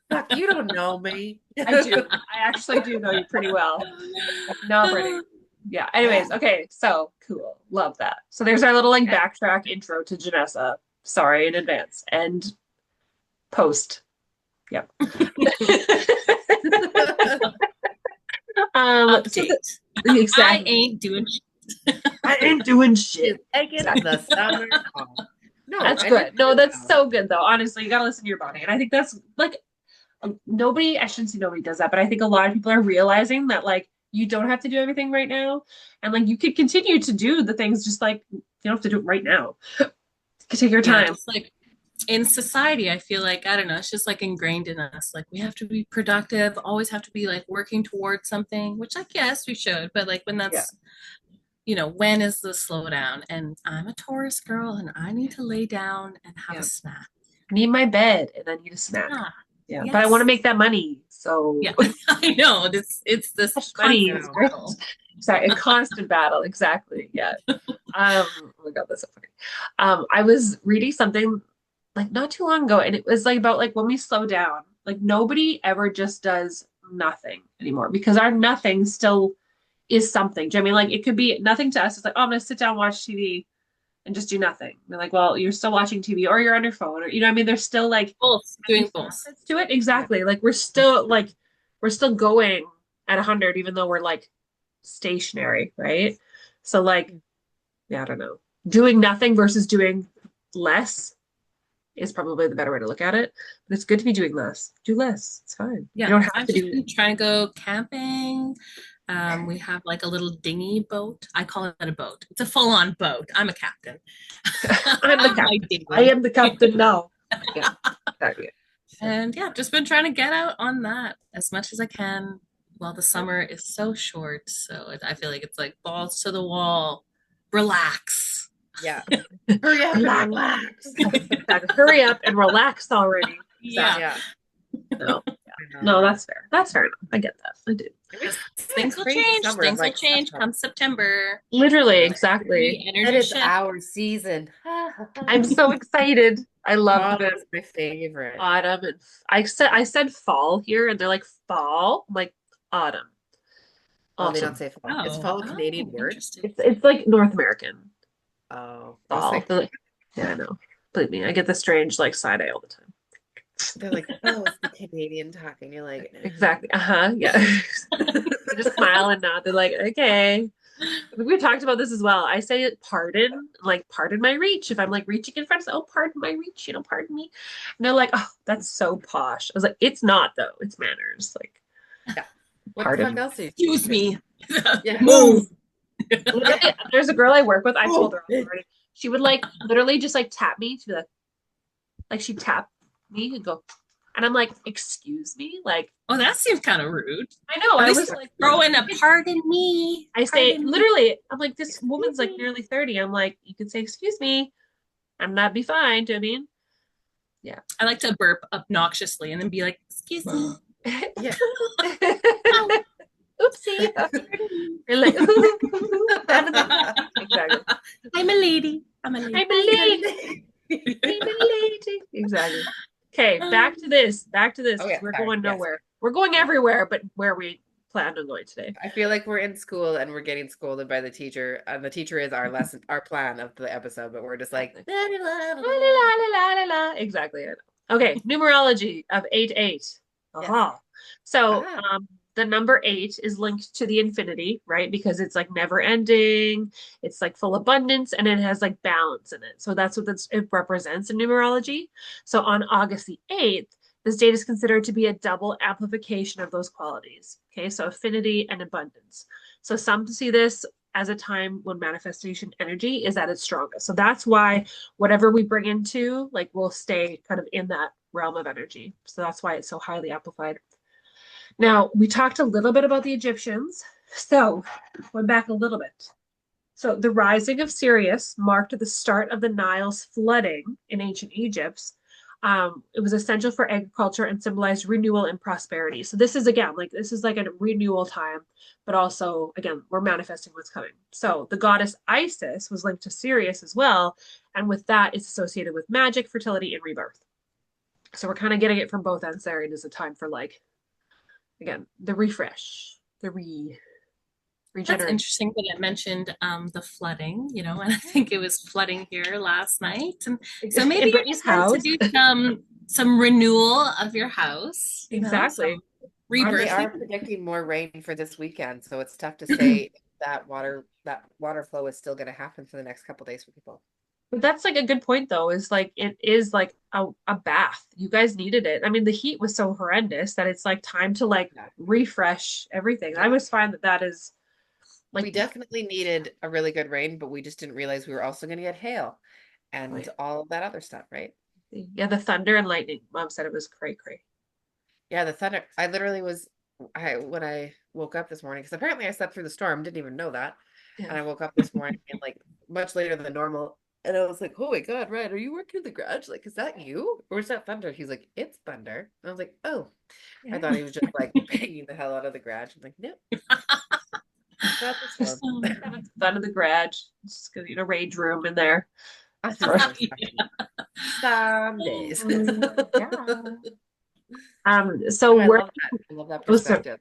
Fuck, you don't know me. I do. I actually do know you pretty well. No, pretty. Yeah. Anyways, okay. So cool. Love that. So there's our little like backtrack intro to Janessa. Sorry in advance. And post. Yep. Update. Exactly. I ain't doing shit. I ain't doing shit. Taking the summer off. No, That's I good. didn't No, know that's that. so good though. Honestly, you gotta listen to your body. And I think that's like nobody, I shouldn't say nobody does that, but I think a lot of people are realizing that like you don't have to do everything right now. And like you could continue to do the things just like you don't have to do it right now. You could take your Yeah, time. just like in society, I feel like, I don't know, it's just like ingrained in us. Like we have to be productive, always have to be like working towards something, which I guess we should, but like when Yeah. that's, you know, when is the slowdown? And I'm a Taurus girl and I need to lay down and have Yeah. a snack. I need my bed and I need a snack. Yeah. Yeah. Yes. But I want to make that money. So Yeah, I know. It's this money constant is great. battle. Sorry, a constant battle. Exactly. Yeah. Oh my God, that's so funny. I was reading something like not too long ago, and it was like about like when we slow down, like nobody ever just does nothing anymore because our nothing still is something. Do you know what I mean? Like it could be nothing to us. It's like, oh, I'm gonna sit down, watch TV, and just do nothing. They're like, well, you're still watching TV or you're on your phone, or you know what I mean? There's still like Both, doing both. facets to it. Exactly. Like we're still going at 100, even though we're like stationary, right? So like, yeah, I don't know. Doing nothing versus doing less is probably the better way to look at it. But it's good to be doing less. Do less. It's fine. You Yeah, don't have I've to just do been trying to go camping. We have like a little dinghy boat. I call it a boat. It's a full-on boat. I'm a captain. I'm the My captain. dinghy. I am the captain now. Yeah, exactly. And yeah, just been trying to get out on that as much as I can while the summer is so short. So I feel like it's like balls to the wall, relax. Yeah. Hurry up and relax. Hurry up and relax already. Yeah. Yeah. No, no, that's fair. That's fair enough. I get that. I do. Things will Crazy change. summer, Things will like change September. come September. Literally, exactly. Energy That is shift. our season. I'm so excited. I love Autumn the is my favorite. autumn and I said fall here and they're like fall. I'm like autumn. Oh, they Awesome. don't say fall. Is fall a Canadian word? Interesting. It's like North American Oh, fall. like, They're like, yeah, I know. Believe me, I get the strange like side eye all the time. they're like, oh, it's the Canadian talking. You're like, Exactly. Uh-huh. Yeah. They just smile and nod. They're like, okay. I think we talked about this as well. I say pardon, like pardon my reach. If I'm like reaching in front of, oh, pardon my reach, pardon me. And they're like, oh, that's so posh. I was like, it's not though. It's manners. Like, yeah. What the pardon fuck me. else are you Excuse me. Yeah. Move. Literally, there's a girl I work with. I Oh. told her already. She would like literally just like tap me to be like she'd tap me and go, and I'm like, excuse me, like Oh, that seems kind of rude. I know. At I least was like, throw in a pardon me. I say Pardon me. literally, I'm like, this woman's like nearly 30. I'm like, you can say excuse me, and that'd be fine. Do you know what I mean? Yeah. I like to burp obnoxiously and then be like, excuse me. Yeah. Oopsie. You're like, exactly. I'm a lady. I'm a lady. I'm a lady. I'm a lady. Exactly. Okay, back to this. Back to this. Oh, yeah, We're sorry. going Yes. nowhere. We're going everywhere, but where we planned on going today. I feel like we're in school and we're getting scolded by the teacher, and the teacher is our lesson, our plan of the episode, but we're just like, La, la, la, la, la. Exactly. I know. Okay, numerology of 8-8. Aha. So Ah. the number 8 is linked to the infinity, right? Because it's like never ending, it's like full abundance, and it has like balance in it. So that's what it represents in numerology. So on August the 8th, this date is considered to be a double amplification of those qualities. Okay, so affinity and abundance. So some see this as a time when manifestation energy is at its strongest. So that's why whatever we bring into, like, will stay kind of in that realm of energy. So that's why it's so highly amplified. Now, we talked a little bit about the Egyptians. So, going back a little bit. So, the rising of Sirius marked the start of the Nile's flooding in ancient Egypt. It was essential for agriculture and symbolized renewal and prosperity. So, this is again, like, this is like a renewal time, but also, again, we're manifesting what's coming. So, the goddess Isis was linked to Sirius as well. And with that, it's associated with magic, fertility, and rebirth. So, we're kind of getting it from both ends there. It is a time for, like, again, the refresh, the That's regenerate. interesting that it mentioned the flooding, you know, and I think it was flooding here last night. And so maybe In you're Brittany's just meant to house. do some renewal of your house, you know, Exactly. some And they are rebirthing. predicting more rain for this weekend, so it's tough to say if that water flow is still going to happen for the next couple days for people. But that's like a good point though, is like it is like a bath. You guys needed it. I mean, the heat was so horrendous that it's like time to like Yeah. refresh everything. I Yeah. always find that that is We like, definitely needed a really good rain, but we just didn't realize we were also going to get hail and all of that other stuff, right? yeah, the thunder and lightning. Mom said it was cray cray. Yeah, the thunder. I literally was, when I woke up this morning, because apparently I slept through the storm, didn't even know that. Yeah. And I woke up this morning and like much later than normal. And I was like, oh my God, Ryan, are you working in the garage? Like, is that you? Or is that thunder? He's like, it's thunder. And I was like, oh, I thought he was just like banging the hell out of the garage. I'm like, nope, that's a storm. It's fun in the garage. Just gonna, rage room in there. Some days. Yeah. Oh, So I we're love that. I love that oh, so, perspective.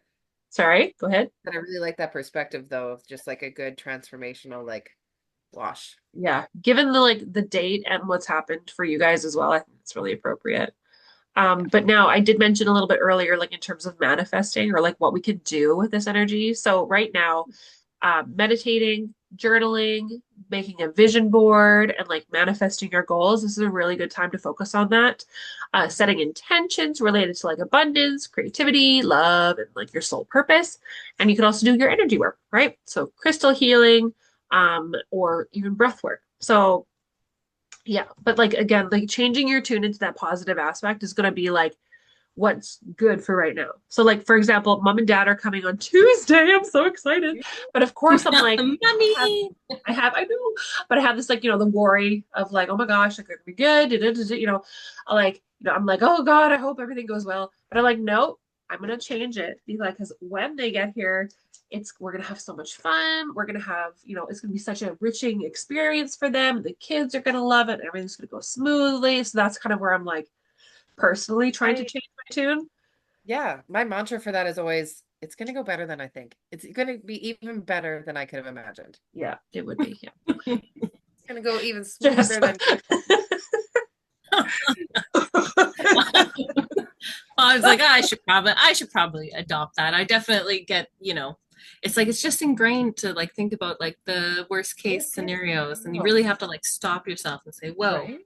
sorry, go ahead. But I really like that perspective though, of just like a good transformational like wash. Yeah, given the like the date and what's happened for you guys as well, I think it's really appropriate. Yeah. But now I did mention a little bit earlier, like in terms of manifesting or like what we could do with this energy. So right now, meditating, journaling, making a vision board, and like manifesting your goals. This is a really good time to focus on that. Setting intentions related to like abundance, creativity, love, and like your soul purpose. And you can also do your energy work, right? So crystal healing, or even breath work. So yeah, but like again, like changing your tune into that positive aspect is going to be like what's good for right now. So like for example, mom and dad are coming on Tuesday. I'm so excited. But of course I'm like Mommy. I know, but I have this like, the worry of like, oh my gosh, like it'll be good. I like, I'm like, oh God, I hope everything goes well. But I'm like, no, I'm gonna change it. Be like, because when they get here, we're gonna have so much fun. We're gonna have, it's gonna be such a enriching experience for them. The kids are gonna love it. Everything's gonna go smoothly. So that's kind of where I'm like personally trying to I change my tune. Yeah, my mantra for that is always it's gonna go better than I think. It's gonna be even better than I could have imagined. Yeah, it would be. Yeah. It's gonna go even Just smoother than I was like, oh, I should probably adopt that. I definitely get, it's like it's just ingrained to like think about like the worst case scenarios, and you really have to like stop yourself and say, whoa, right.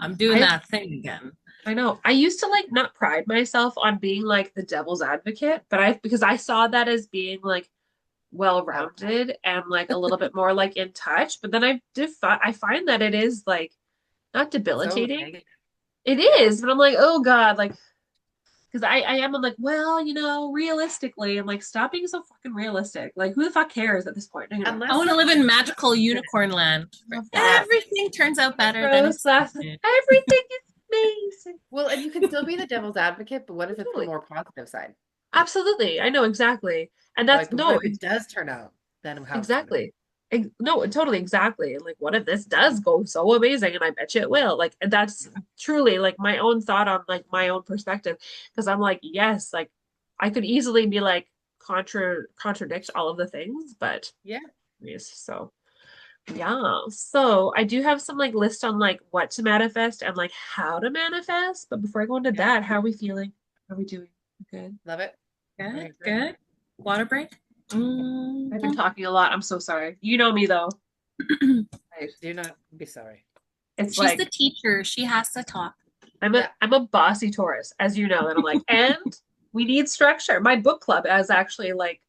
I'm doing that thing again. I know. I used to like not pride myself on being like the devil's advocate, but because I saw that as being like well-rounded and like a little bit more like in touch. But then I find that it is like not so debilitating. negative. It Yeah. is, but I'm like, oh God, like because I'm like, well, realistically, I'm like, stop being so fucking realistic. Like, who the fuck cares at this point? Unless I want to live in magical unicorn land where Love that. everything turns out better than Rose glasses. expected. Everything is amazing. well, and you can still be the devil's advocate, but what if it's the Totally. more positive side? Absolutely. I know exactly. And that's Like, but what no, if it does turn out? Then how it's gonna be. exactly. No, totally, exactly. And like, what if this does go so amazing? And I bet you it will. Like, and that's truly like my own thought on like my own perspective. Because I'm like, yes, like I could easily be like contradict all of the things, but Yeah. yes, so yeah. So I do have some like list on like what to manifest and like how to manifest. But before I go into Yeah. that, how are we feeling? How are we doing? Good. Love it. Good, good. Water break. I've been talking a lot. I'm so sorry. You know me though. Do not be sorry. It's She's like the teacher. She has to talk. I'm a bossy Taurus, as you know. And I'm like, and we need structure. My book club is actually like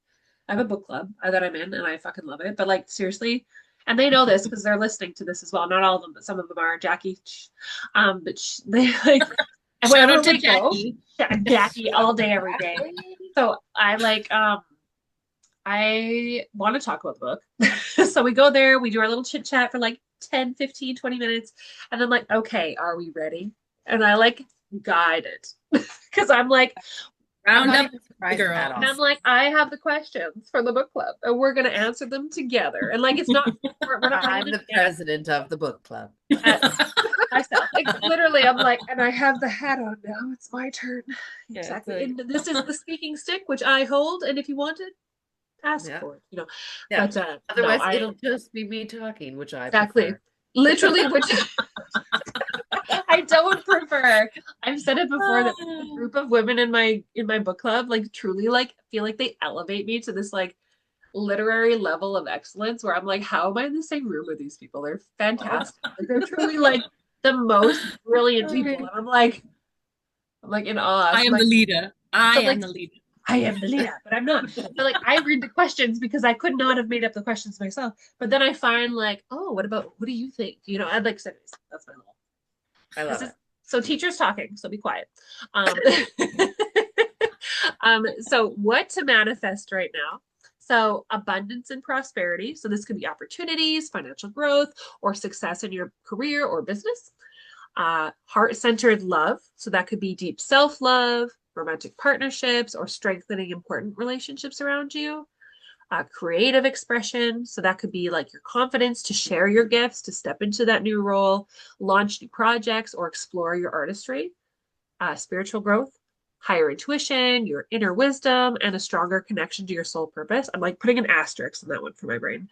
I have a book club that I'm in and I fucking love it. But like seriously, and they know this because they're listening to this as well. Not all of them, but some of them are. Jackie, they like and Shout wherever out to we go, Jackie. Jackie all day, every day. So I like I want to talk about the book. So we go there, we do our little chit chat for like 10, 15, 20 minutes. And then like, okay, are we ready? And I like guide it. Because I'm like, I'm Round not up even the surprised at and all. I'm girls. like, I have the questions for the book club, and we're gonna answer them together. And like, it's not we're not I'm writing the it down president of the book club. myself. Like literally, I'm like, and I have the hat on now. It's my turn. Yeah, it's Exactly. like, And this is the speaking stick, which I hold. And if you want it, ask yeah, for it. You know. yeah. But no, Otherwise, I it'll just be me talking, which I exactly. prefer. Literally, which I don't prefer. I've said it before that the group of women in my book club like truly like feel like they elevate me to this like literary level of excellence where I'm like, how am I in the same room with these people? They're fantastic. Like they're truly like the most brilliant people. And I'm like in awe. I So I'm am the like, leader. I so I'm am like, the leader. I am the leader, but I'm not. But like I read the questions because I could not have made up the questions myself. But then I find like, oh, what do you think? You know, I'd like to that's my little I this love is it. so teachers talking, so be quiet. Um, so what to manifest right now? So abundance and prosperity. So this could be opportunities, financial growth, or success in your career or business. Heart-centered love. So that could be deep self-love, romantic partnerships, or strengthening important relationships around you. Creative expression. So that could be like your confidence to share your gifts, to step into that new role, launch new projects, or explore your artistry. Spiritual growth, higher intuition, your inner wisdom, and a stronger connection to your soul purpose. I'm like putting an asterisk on that one for my brain.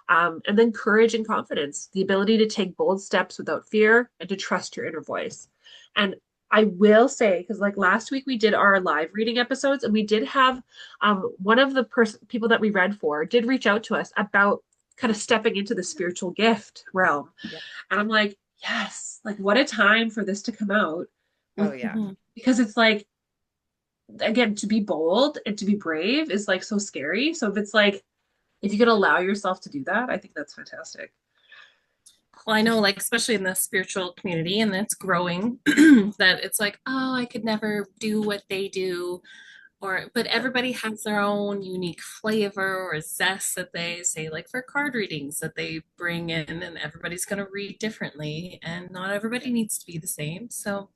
And then courage and confidence, the ability to take bold steps without fear and to trust your inner voice. And I will say, because like last week we did our live reading episodes, and we did have one of the people that we read for did reach out to us about kind of stepping into the spiritual gift realm. Yeah. And I'm like, yes, like what a time for this to come out Oh with yeah. because it's like again to be bold and to be brave is like so scary. So if it's like if you can allow yourself to do that, I think that's fantastic. Well, I know, like, especially in the spiritual community, and it's growing, that it's like, oh, I could never do what they do. But everybody has their own unique flavor or zest that they say, like for card readings that they bring in, and everybody's going to read differently, and not everybody needs to be the same. So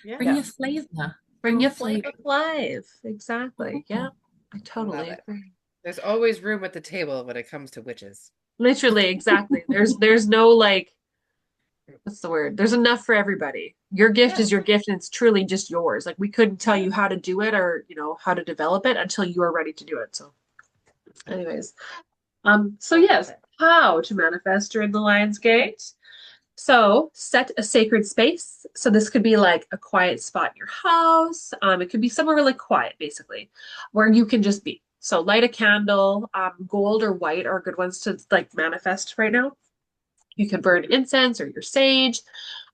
bring Yeah. your flavor. Bring Bring your your flavor flavor. of life. Exactly. Yeah, I I love totally it. agree. There's always room at the table when it comes to witches. Literally, exactly. There's no like what's the word? There's enough for everybody. Your gift Yeah. is your gift and it's truly just yours. Like we couldn't tell you how to do it or, you know, how to develop it until you are ready to do it. So anyways, so I love yes, it. how to manifest during the Lion's Gate. So set a sacred space. So this could be like a quiet spot in your house. It could be somewhere really quiet, basically, where you can just be. So light a candle. Gold or white are good ones to like manifest right now. You can burn incense or your sage,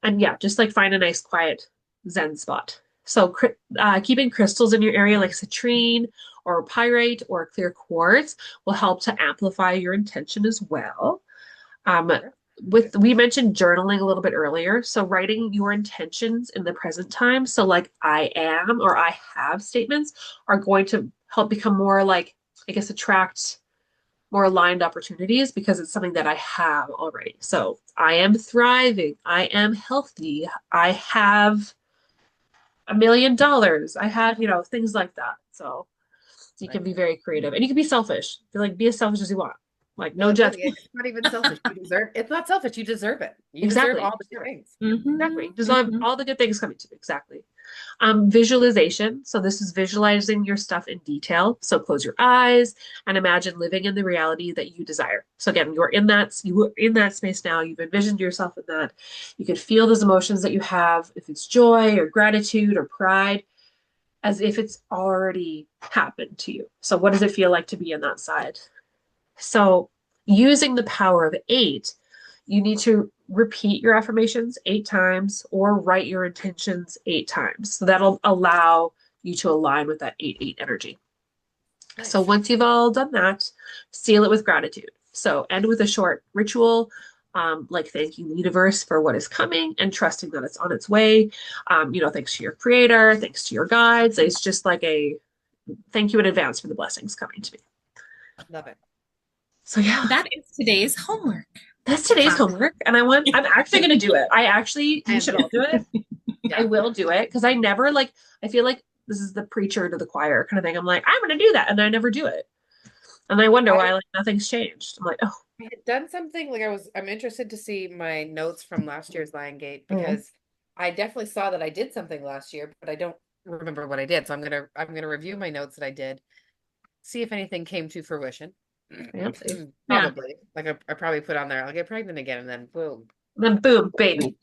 and yeah, just like find a nice quiet Zen spot. So keeping crystals in your area like citrine or pyrite or clear quartz will help to amplify your intention as well. Um, with we mentioned journaling a little bit earlier, so writing your intentions in the present time. So like I am or I have statements are going to help become more like I guess attract more aligned opportunities because it's something that I have already. So I am thriving. I am healthy. I have $1 million. I have, you know, things like that. So you can Like be it. very creative and you can be selfish. Feel like be as selfish as you want. Like Well, no it really, judgment. it's not even selfish. You deserve, it's not selfish. You deserve it. You deserve Exactly. all the good things. Exactly. Mm-hmm. Just Mm-hmm. all the good things coming to you. Exactly. Visualization. So this is visualizing your stuff in detail. So close your eyes and imagine living in the reality that you desire. So again, you are in that space now. You've envisioned yourself in that. You can feel those emotions that you have, if it's joy or gratitude or pride, as if it's already happened to you. So what does it feel like to be in that side? So using the power of eight, you need to repeat your affirmations 8 times or write your intentions 8 times. So that'll allow you to align with that 8-8 energy. So Nice. once you've all done that, seal it with gratitude. So end with a short ritual, like thanking the universe for what is coming and trusting that it's on its way. Thanks to your creator, thanks to your guides. It's just like a thank you in advance for the blessings coming to me. Love it. So yeah, That is today's homework. that's today's Classic. homework, and I'm actually gonna do it. We should all do it. I Yeah. will do it because I never like. I feel like this is the preacher to the choir kind of thing. I'm like, I'm gonna do that, and I never do it. And I wonder I why like nothing's changed. I'm like, oh, had done something like I'm interested to see my notes from last year's Lion Gate mm, because I definitely saw that I did something last year, but I don't remember what I did. So I'm gonna review my notes that I did, see if anything came to fruition. fancy. Yeah. Probably. Like I probably put on there, I'll get pregnant again, and then boom. Then boom, baby,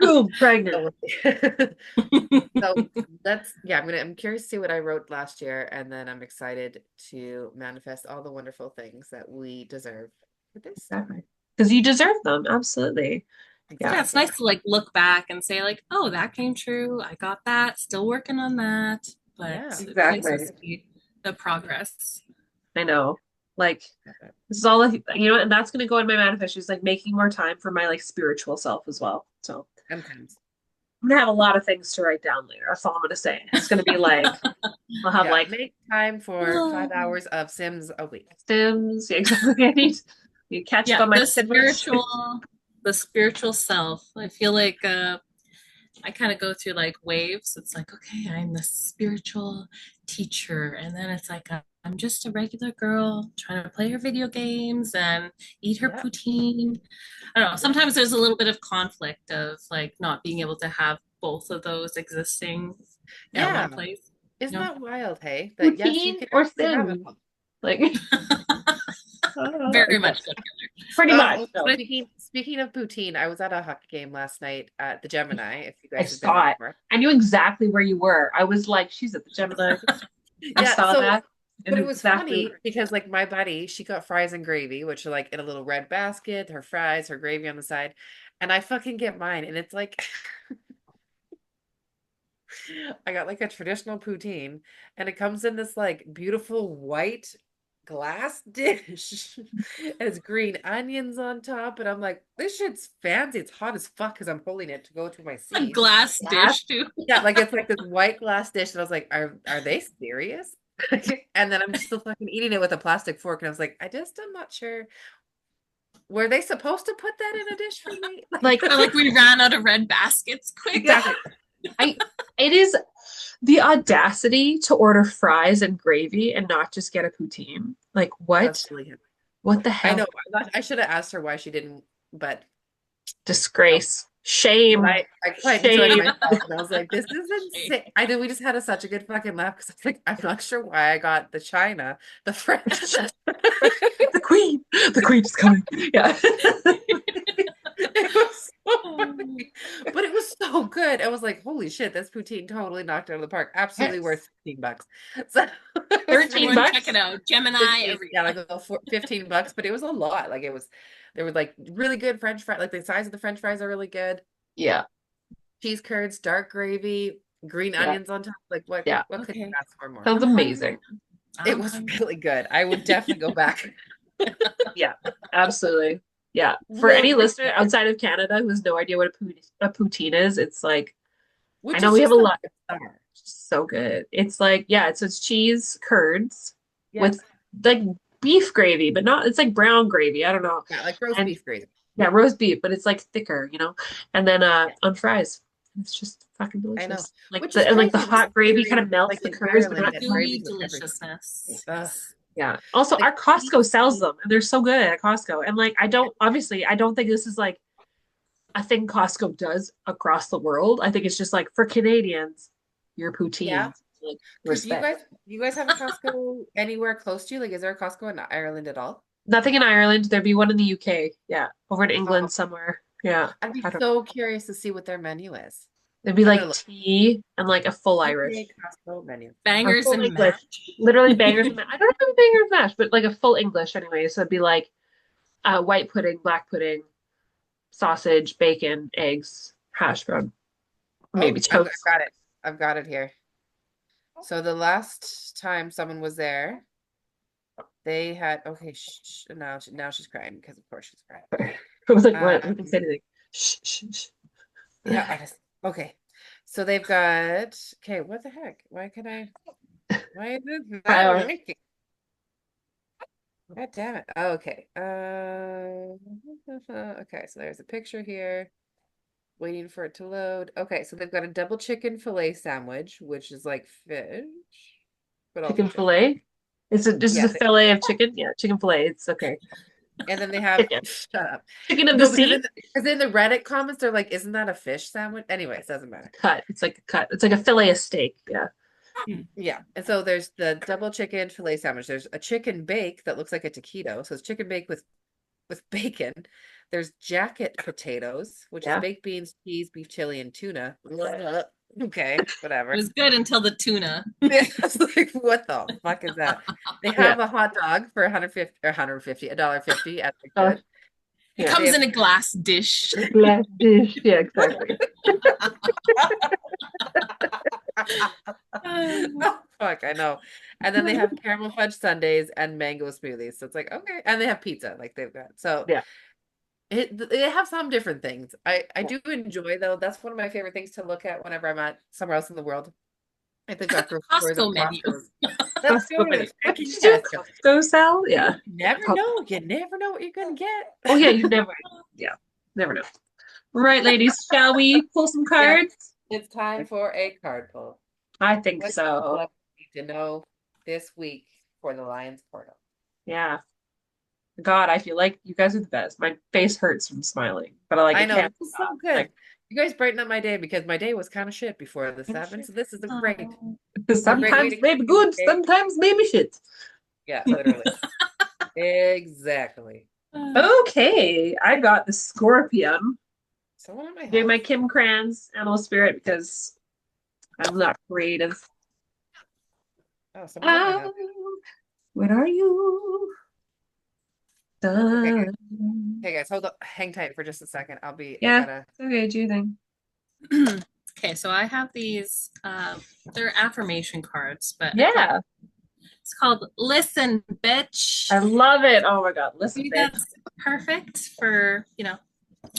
boom, So pregnant. we'll see. So that's yeah, I'm curious to see what I wrote last year, and then I'm excited to manifest all the wonderful things that we deserve for this time. Exactly. Because you deserve them. Absolutely. Yeah. Yeah, it's Exactly. nice to like look back and say like, oh, that came true. I got that. Still working on that. But Yeah. it's nice to Exactly. see the progress. I know. Like Love it. this is all and that's gonna go in my manifest. Is like making more time for my like spiritual self as well. So Sometimes. I'm gonna have a lot of things to write down later. That's all I'm gonna say. It's gonna be like I'll have Yeah. like Make time for Oh. 5 hours of Sims a week. Sims. Yeah, exactly. You catch up Yeah, on my Sims. the spiritual self. I feel like I kind of go through like waves. It's like, okay, I'm the spiritual teacher. And then it's like, I'm just a regular girl trying to play her video games and eat her Yeah. poutine. I don't know. Yeah. Sometimes there's a little bit of conflict of like not being able to have both of those existing at Yeah. one place. Isn't You know? that wild, hey? That yes, Routine or you can have it Sims. all. Like Very much exactly. so. Pretty much. Oh, No. speaking of poutine, I was at a hockey game last night at the Gemini, if you I guys have been there saw it. before. I knew exactly where you were. I was like, she's at the Gemini. I Yeah, saw so that but and it was exactly funny where. because like my buddy, she got fries and gravy, which are like in a little red basket, her fries, her gravy on the side, and I fucking get mine, and it's like I got like a traditional poutine, and it comes in this like beautiful white glass dish. And it's green onions on top, and I'm like, this shit's fancy. It's hot as fuck because I'm holding it to go to my A seat. glass Yeah. dish too. Yeah, like it's like this white glass dish, and I was like, are they serious? And then I'm still fucking eating it with a plastic fork, and I was like, I'm not sure. Were they supposed to put that in a dish for me? Like Or like we ran out of red baskets quick. Exactly. I it is the audacity to order fries and gravy and not just get a poutine. Like That's what? really good. What the I know. hell? I should have asked her why she didn't, but no. Disgrace. But Shame. I quite enjoyed Shame. myself, and I was like, "This is insane." I know we just had such a good fucking laugh because I was like, "I'm not sure why I got the China, the French." The queen. The queen is coming. Yeah. It was so funny, but it was so good. I was like, "Holy shit, this poutine totally knocked it out of the park. Absolutely Yes. worth $15." So it was 13 really Everyone check bucks. it out. Gemini 15, yeah, everywhere. like $15, but it was a lot. Like there were like really good French fries. Like the size of the French fries are really good. Yeah. Cheese curds, dark gravy, green Yeah. onions on top. Like Yeah. what could you Okay. ask for more? Sounds I'm hungry. amazing. It I'm was hungry. really good. I would definitely go back. Yeah. Absolutely. Yeah. For Will any for listener sure. outside of Canada who has no idea what a poutine is, it's like, I Which know is we have just a like lot. a star. So good. It's like, yeah, it's cheese curds Yeah. with like beef gravy, but not, it's like brown gravy. I don't know. Yeah, like roast And beef gravy. yeah, roast beef, but it's like thicker. And then Yeah, on fries. It's just fucking I know. delicious. Like Which is the crazy hot gravy kind considering of melts like the in curds, but Ireland not that too much. Gooey gravy's with everything. deliciousness. Ugh. Yes. Yeah. Also, Like our Costco sells cheesy. them and they're so good at Costco. And like I don't think this is like a thing Costco does across the world. I think it's just like for Canadians, your Yeah. poutines, like Because respect. you guys have a Costco anywhere close to you? Like, is there a Costco in Ireland at all? Nothing in Ireland. There'd be one in the UK. Yeah. Over in Oh, England somewhere. Yeah. I'd be I don't know. so curious to see what their menu is. It'd be I'm gonna like look. tea and like a full UK Irish Costco menu. or Bangers full and English. mash. Literally bangers and mash. I don't have bangers and mash, but like a full English anyway. So it'd be like white pudding, black pudding, sausage, bacon, eggs, hash brown, Oh, maybe I've toast. got it. I've got it here. So the last time someone was there, They had okay. Now she's crying because of course she's crying. I was like, what? I didn't say Um, anything. Shh, shh, shh. yeah, I just okay. So they've got okay. What the heck? Why can I? Why is this not Tyler. working? God damn it. Oh, okay. Okay, so there's a picture here. Waiting for it to load. Okay, so they've got a double chicken fillet sandwich, which is like fish, but also Chicken chicken. fillet. This is Yeah, a fillet of chicken. Yeah, chicken fillet. It's okay. and then they have Chicken. shut up. Chicken of the No, because sea. in the Reddit comments they're like, "Isn't that a fish sandwich?" Anyways, doesn't matter. Cut. It's like a cut. It's like a fillet of steak. Yeah. Yeah, and so there's the double chicken fillet sandwich. There's a chicken bake that looks like a taquito, so it's chicken bake with bacon. There's jacket potatoes, which is Yeah. baked beans, cheese, beef chili, and tuna. Okay, It whatever. was good until the tuna. Yeah, I was like, what the fuck is that? They Yeah. have a hot dog for 150 or 150, $1.50 as they Oh, should. It yeah. They comes have in a glass dish. Glass dish. Yeah, exactly. oh, fuck, I know. And then they have caramel fudge sundaes and mango smoothies. So it's like, okay. And they have pizza, like they've got. So Yeah. they have some different things. I Yeah. do enjoy though. That's one of my favorite things to look at whenever I'm at somewhere else in the world. If they've got grocery stores and Costco menu. Costco. Let's go Costco to menu. the What freaking did you do? Tesco. Costco sell? Yeah. You never Pop- know. You never know what you're gonna Oh yeah, get. you never. Yeah, never know. Right, ladies, shall we pull some Yeah, cards? it's time for a card pull. I think What do you so. need to know this week for the Lions portal? Yeah. God, I feel like you guys are the best. My face hurts from smiling, but I I know can't this is so stop. good. Like You guys brighten up my day because my day was kind of shit before this happened. So this is Oh. a great way sometimes to kick maybe in the good, day. sometimes maybe shit. Yeah, literally. Exactly. Okay, I got the scorpion. Someone at my Doing my house. Kim Kranz animal spirit because I'm not creative. Oh, someone's at my house. Where are you? Okay, Dun. hey guys, hold up. Hang tight for just a second. I Yeah, gotta. okay, do your thing. Okay, so I have these they're affirmation cards, but I thought Yeah, it's called Listen, Bitch. I love it. Oh my God, I listen, think bitch. that's perfect for, where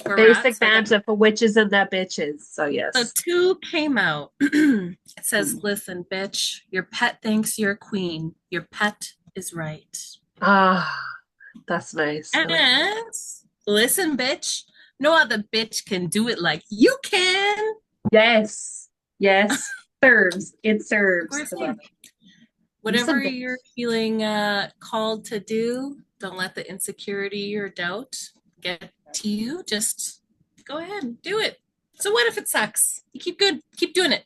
we're at. Basic So I got banter for witches and their bitches. So so yes. two came out. It says, listen, bitch, your pet thinks you're a queen. Your pet is right. Ah, that's nice. I like that. And listen, bitch, no other bitch can do it like you can. Yes, yes. Serves. It Of serves. course, I love it. whatever Listen, bitch. you're feeling called to do, don't let the insecurity or doubt get to you. Just go ahead and do it. So what if it sucks? You keep doing it.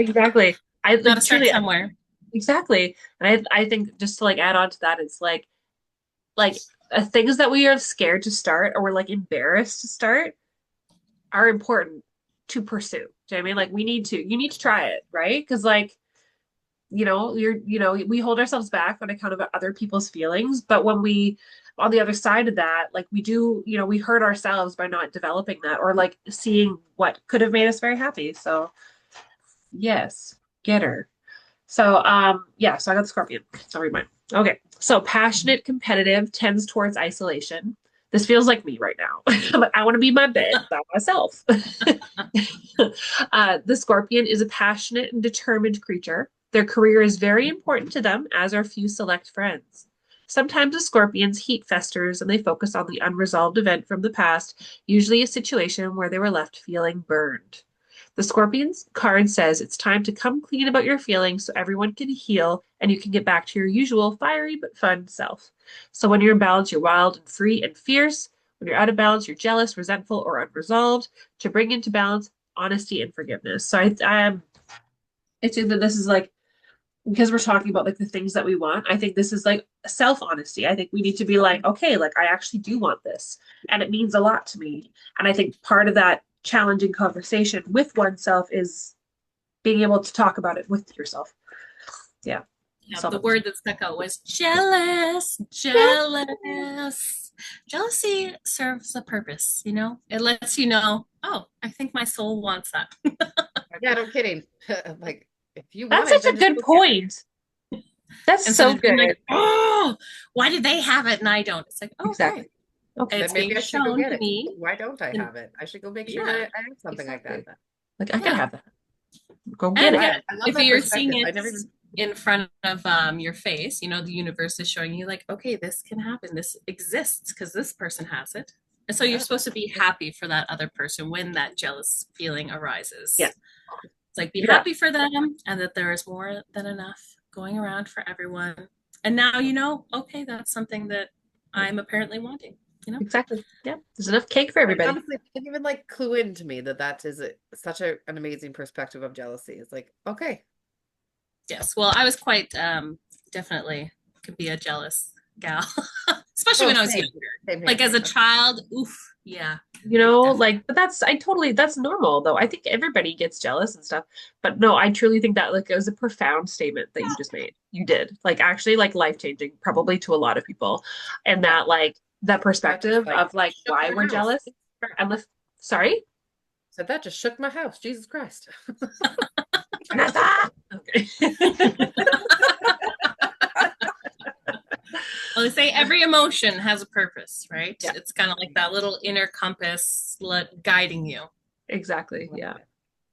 Exactly. I Got to like start truly somewhere. exactly. And I think just to like add on to that, it's like things that we are scared to start or we're like embarrassed to start are important to pursue. Do you know what I mean? Like you need to try it, right? Because like, we hold ourselves back on account of other people's feelings, but when we on the other side of that, like we do, we hurt ourselves by not developing that or like seeing what could have made us very happy. So yes, get her. So, yeah, so I got the scorpion. I'll read mine. Okay. So passionate, competitive, tends towards isolation. This feels like me right now. But I want to be in my bed by myself. The scorpion is a passionate and determined creature. Their career is very important to them, as are few select friends. Sometimes the scorpion's heat festers and they focus on the unresolved event from the past, usually a situation where they were left feeling burned. The Scorpion's card says it's time to come clean about your feelings so everyone can heal and you can get back to your usual fiery but fun self. So when you're in balance, you're wild and free and fierce. When you're out of balance, you're jealous, resentful, or unresolved. To bring into balance, honesty and forgiveness. So I think that this is like because we're talking about like the things that we want. I think this is like self honesty. I think we need to be like, okay, like I actually do want this, and it means a lot to me. And I think part of that challenging conversation with oneself is being able to talk about it with yourself. Yeah. Yeah, So the word that stuck out was jealous, jealous. Jealousy serves a purpose, It lets you know, oh, I think my soul wants that. Yeah, no kidding. Like if you want that's it, such then a just good go get it. point. That's Instead so of being good. like, oh, why did they have it and I don't? It's like, oh, Exactly. okay. Okay. Then It's maybe being I should go shown get to it. me. Why don't I And have it? I should go make sure yeah, that I have something like that. Exactly. Like I could yeah. have that. Go get And it. yeah, I love if that you're seeing perspective. I it never even. in front of your face, the universe is showing you like, okay, this can happen. This exists because this person has it. And so you're Yeah. supposed to be happy for that other person when that jealous feeling arises. Yeah. It's like be Yeah. happy for them and that there is more than enough going around for everyone. And now okay, that's something that I'm apparently wanting. Exactly. Yeah. There's enough cake for Like, everybody. honestly, it didn't even like clue into me that is such an amazing perspective of jealousy. It's like, okay, Yes. Well, I was quite definitely could be a jealous gal, especially oh, when I was same, younger. same Like here. as a child, oof, yeah, definitely. Like, but that's normal though. I think everybody gets jealous and stuff. But no, I truly think that like it was a profound statement that you just made. You did. Like actually like life-changing, probably to a lot of people. And Yeah, that like that that just perspective like of like shook why my we're house. jealous. Unless sorry? So that just shook my house. Jesus Christ. Janessa! Okay. Well, they say every emotion has a purpose, right? Yeah, It's kind of like that little inner compass guiding you. Exactly. Yeah.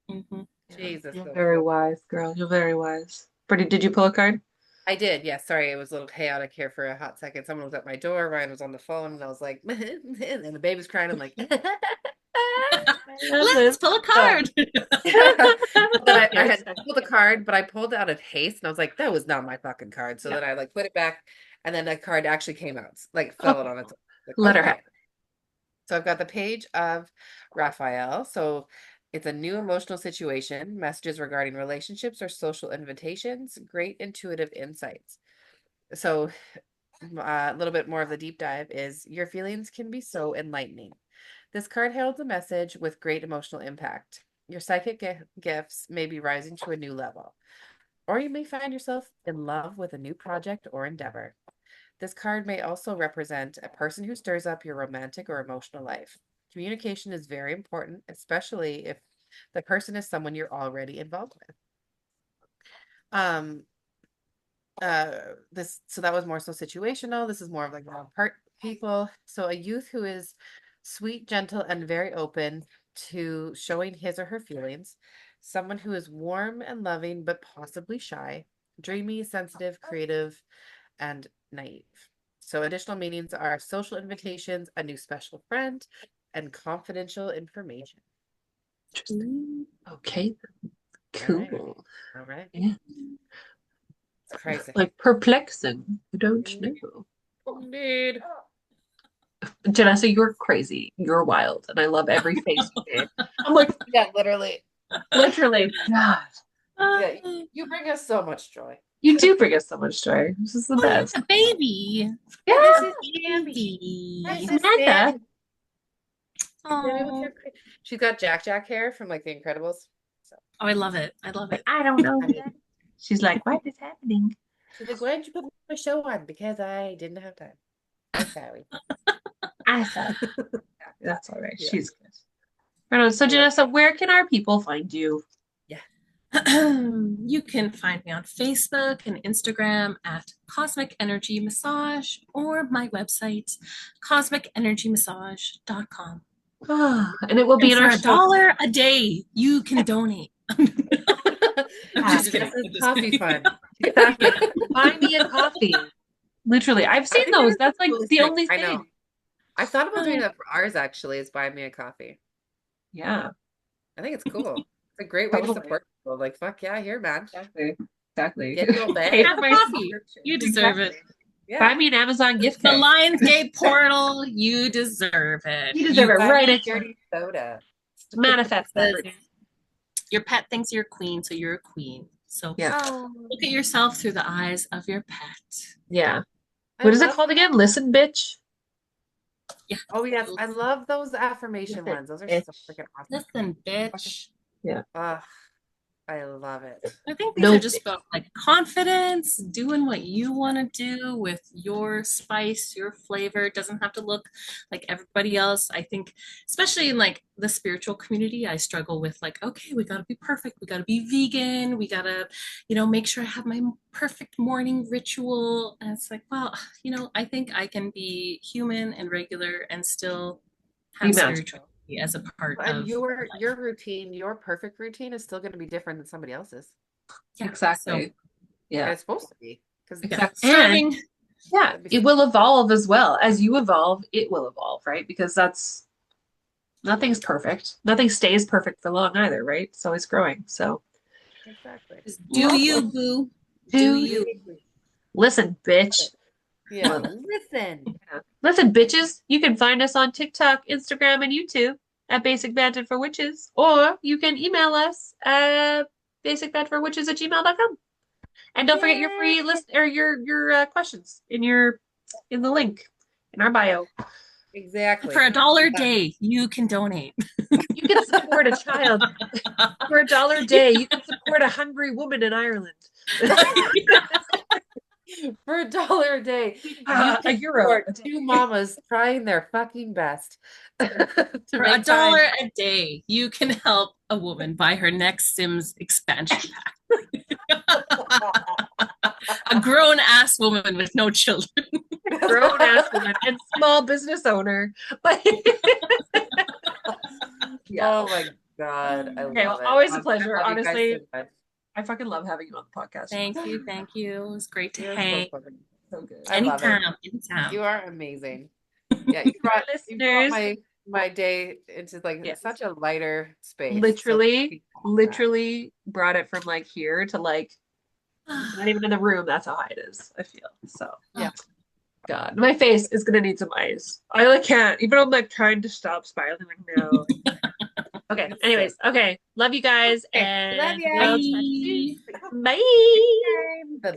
Hmm. Yeah. Jesus, You're so very cool. wise, girl. You're very wise. Brittany, did you pull a card? I did. Yeah, sorry, it was a little chaotic here for a hot second. Someone was at my door. Ryan was on the phone, and I was like, and the baby's crying. I'm like, I love Let's this. pull a so card. yeah. Then I Very had special. pulled the card, but I pulled it out of haste, and I was like, that was not my fucking card. So Yeah. then I like put it back, and then the card actually came out, like fell Oh, out on its own. Like, let her have okay. So I've got the page of Raphael. So it's a new emotional situation, messages regarding relationships or social invitations, great intuitive insights. So a little bit more of the deep dive is your feelings can be so enlightening. This card heralds a message with great emotional impact. Your psychic gifts may be rising to a new level, or you may find yourself in love with a new project or endeavor. This card may also represent a person who stirs up your romantic or emotional life. Communication is very important, especially if the person is someone you're already involved with. Um, this so that was more so situational. This is more of like wrong part people. So a youth who is sweet, gentle, and very open to showing his or her feelings. Someone who is warm and loving, but possibly shy, dreamy, sensitive, creative, and naive. So additional meanings are social invitations, a new special friend, and confidential information. Interesting. Okay. All right. Cool. All right. Yeah. It's crazy. Like perplexing. I don't know. Indeed. Janessa, you're crazy. You're wild. And I love every face you made. I'm like, Yeah, literally. literally, God, Yeah, you bring us so much joy. you do bring us so much joy. This is the Oh, best. yeah, baby. Yeah. This is Baby. This is Samantha. Sammy. Sammy with Oh, her she's got Jack hair from like The Incredibles. So I love it. I love Like, it. I don't know. I mean, She's like, what is happening? she's like, why didn't you put my show on? Because I didn't have time. I'm sorry. I thought that's all right. Yeah. She's good. Right on. So, I love Janessa, where can our people find you? You can find me on Facebook and Instagram at Cosmic Energy Massage or my website, cosmicenergymassage.com. And it will be And in for our a show. dollar a day, you can donate. Just kidding. Jess's I'm just coffee kidding. fund. Exactly. Buy me a coffee. Literally. I've I seen think that those. is That's like coolest the thing. only I thing. know. I thought about doing that for ours actually, is buy me a coffee. Yeah. I think it's cool. It's a great way to Totally. support people. Like, fuck yeah, here, man. Exactly. Exactly. Get your bag. Pay Have for my coffee. subscription. You deserve it. Yeah. Buy me an Amazon gift The card. Lionsgate portal, you deserve it. You deserve it Buy right me at your dirty soda. manifest that. Because your pet thinks you're a queen, so you're a queen. So Yeah. Oh, look at yourself through the eyes of your pet. Yeah. I What is it love called again? Listen, bitch. Yeah. Oh yes, I love those affirmation Listen, ones. Those are bitch. so freaking awesome. Listen, bitch. Yeah. Ugh. I love it. I think these are No, just about like confidence, doing what you want to do with your spice, your flavor. It doesn't have to look like everybody else. I think, especially in like the spiritual community, I struggle with like, okay, we got to be perfect. We got to be vegan. We got to, make sure I have my perfect morning ritual. And it's like, well, I think I can be human and regular and still be have magic. spirituality as a part And of your routine, your perfect routine is still going to be different than somebody else's. yeah. Exactly. And Yeah. it's supposed to be because Yeah, Exactly. starving. Yeah, it will evolve as well. As you evolve, it will evolve, right? Because nothing's perfect. Nothing stays perfect for long either, right? It's always growing. So exactly. Just do you, boo. Do do you. listen, bitch. Yeah, listen. Yeah. Listen, bitches, you can find us on TikTok, Instagram, and YouTube at Basic Banter for Witches, or you can email us at basicbanterforwitches@gmail.com. And don't forget your free list or your questions in the link in our bio. Exactly. For $1 a day, you can donate. You can support a child for $1 a day. You can support a hungry woman in Ireland. For $1 a day, you a can euro. support two mamas trying their fucking best to For make $1 time. a day, you can help a woman buy her next Sims expansion pack. A grown ass woman with no children. Grown ass woman and small business owner. But yeah. Oh my God, I Okay, love well, it. always a I pleasure. love you guys Honestly, so much. I fucking love having you on the podcast. Thank you. Thank you. It was great to You're so hang. fun. So good. I love it. Anytime. Anytime. You are amazing. Yeah, you brought Listeners. my day into like Yes. such a lighter space. Literally brought it from like here to like not even in the room. That's how high it is, I feel. So Yeah. God, my face is gonna need some ice. I like can't, even though I'm like trying to stop smiling, like no. Okay, anyways, okay. Love you guys Okay, and love ya. we'll chat soon. Bye. Bye. Bye.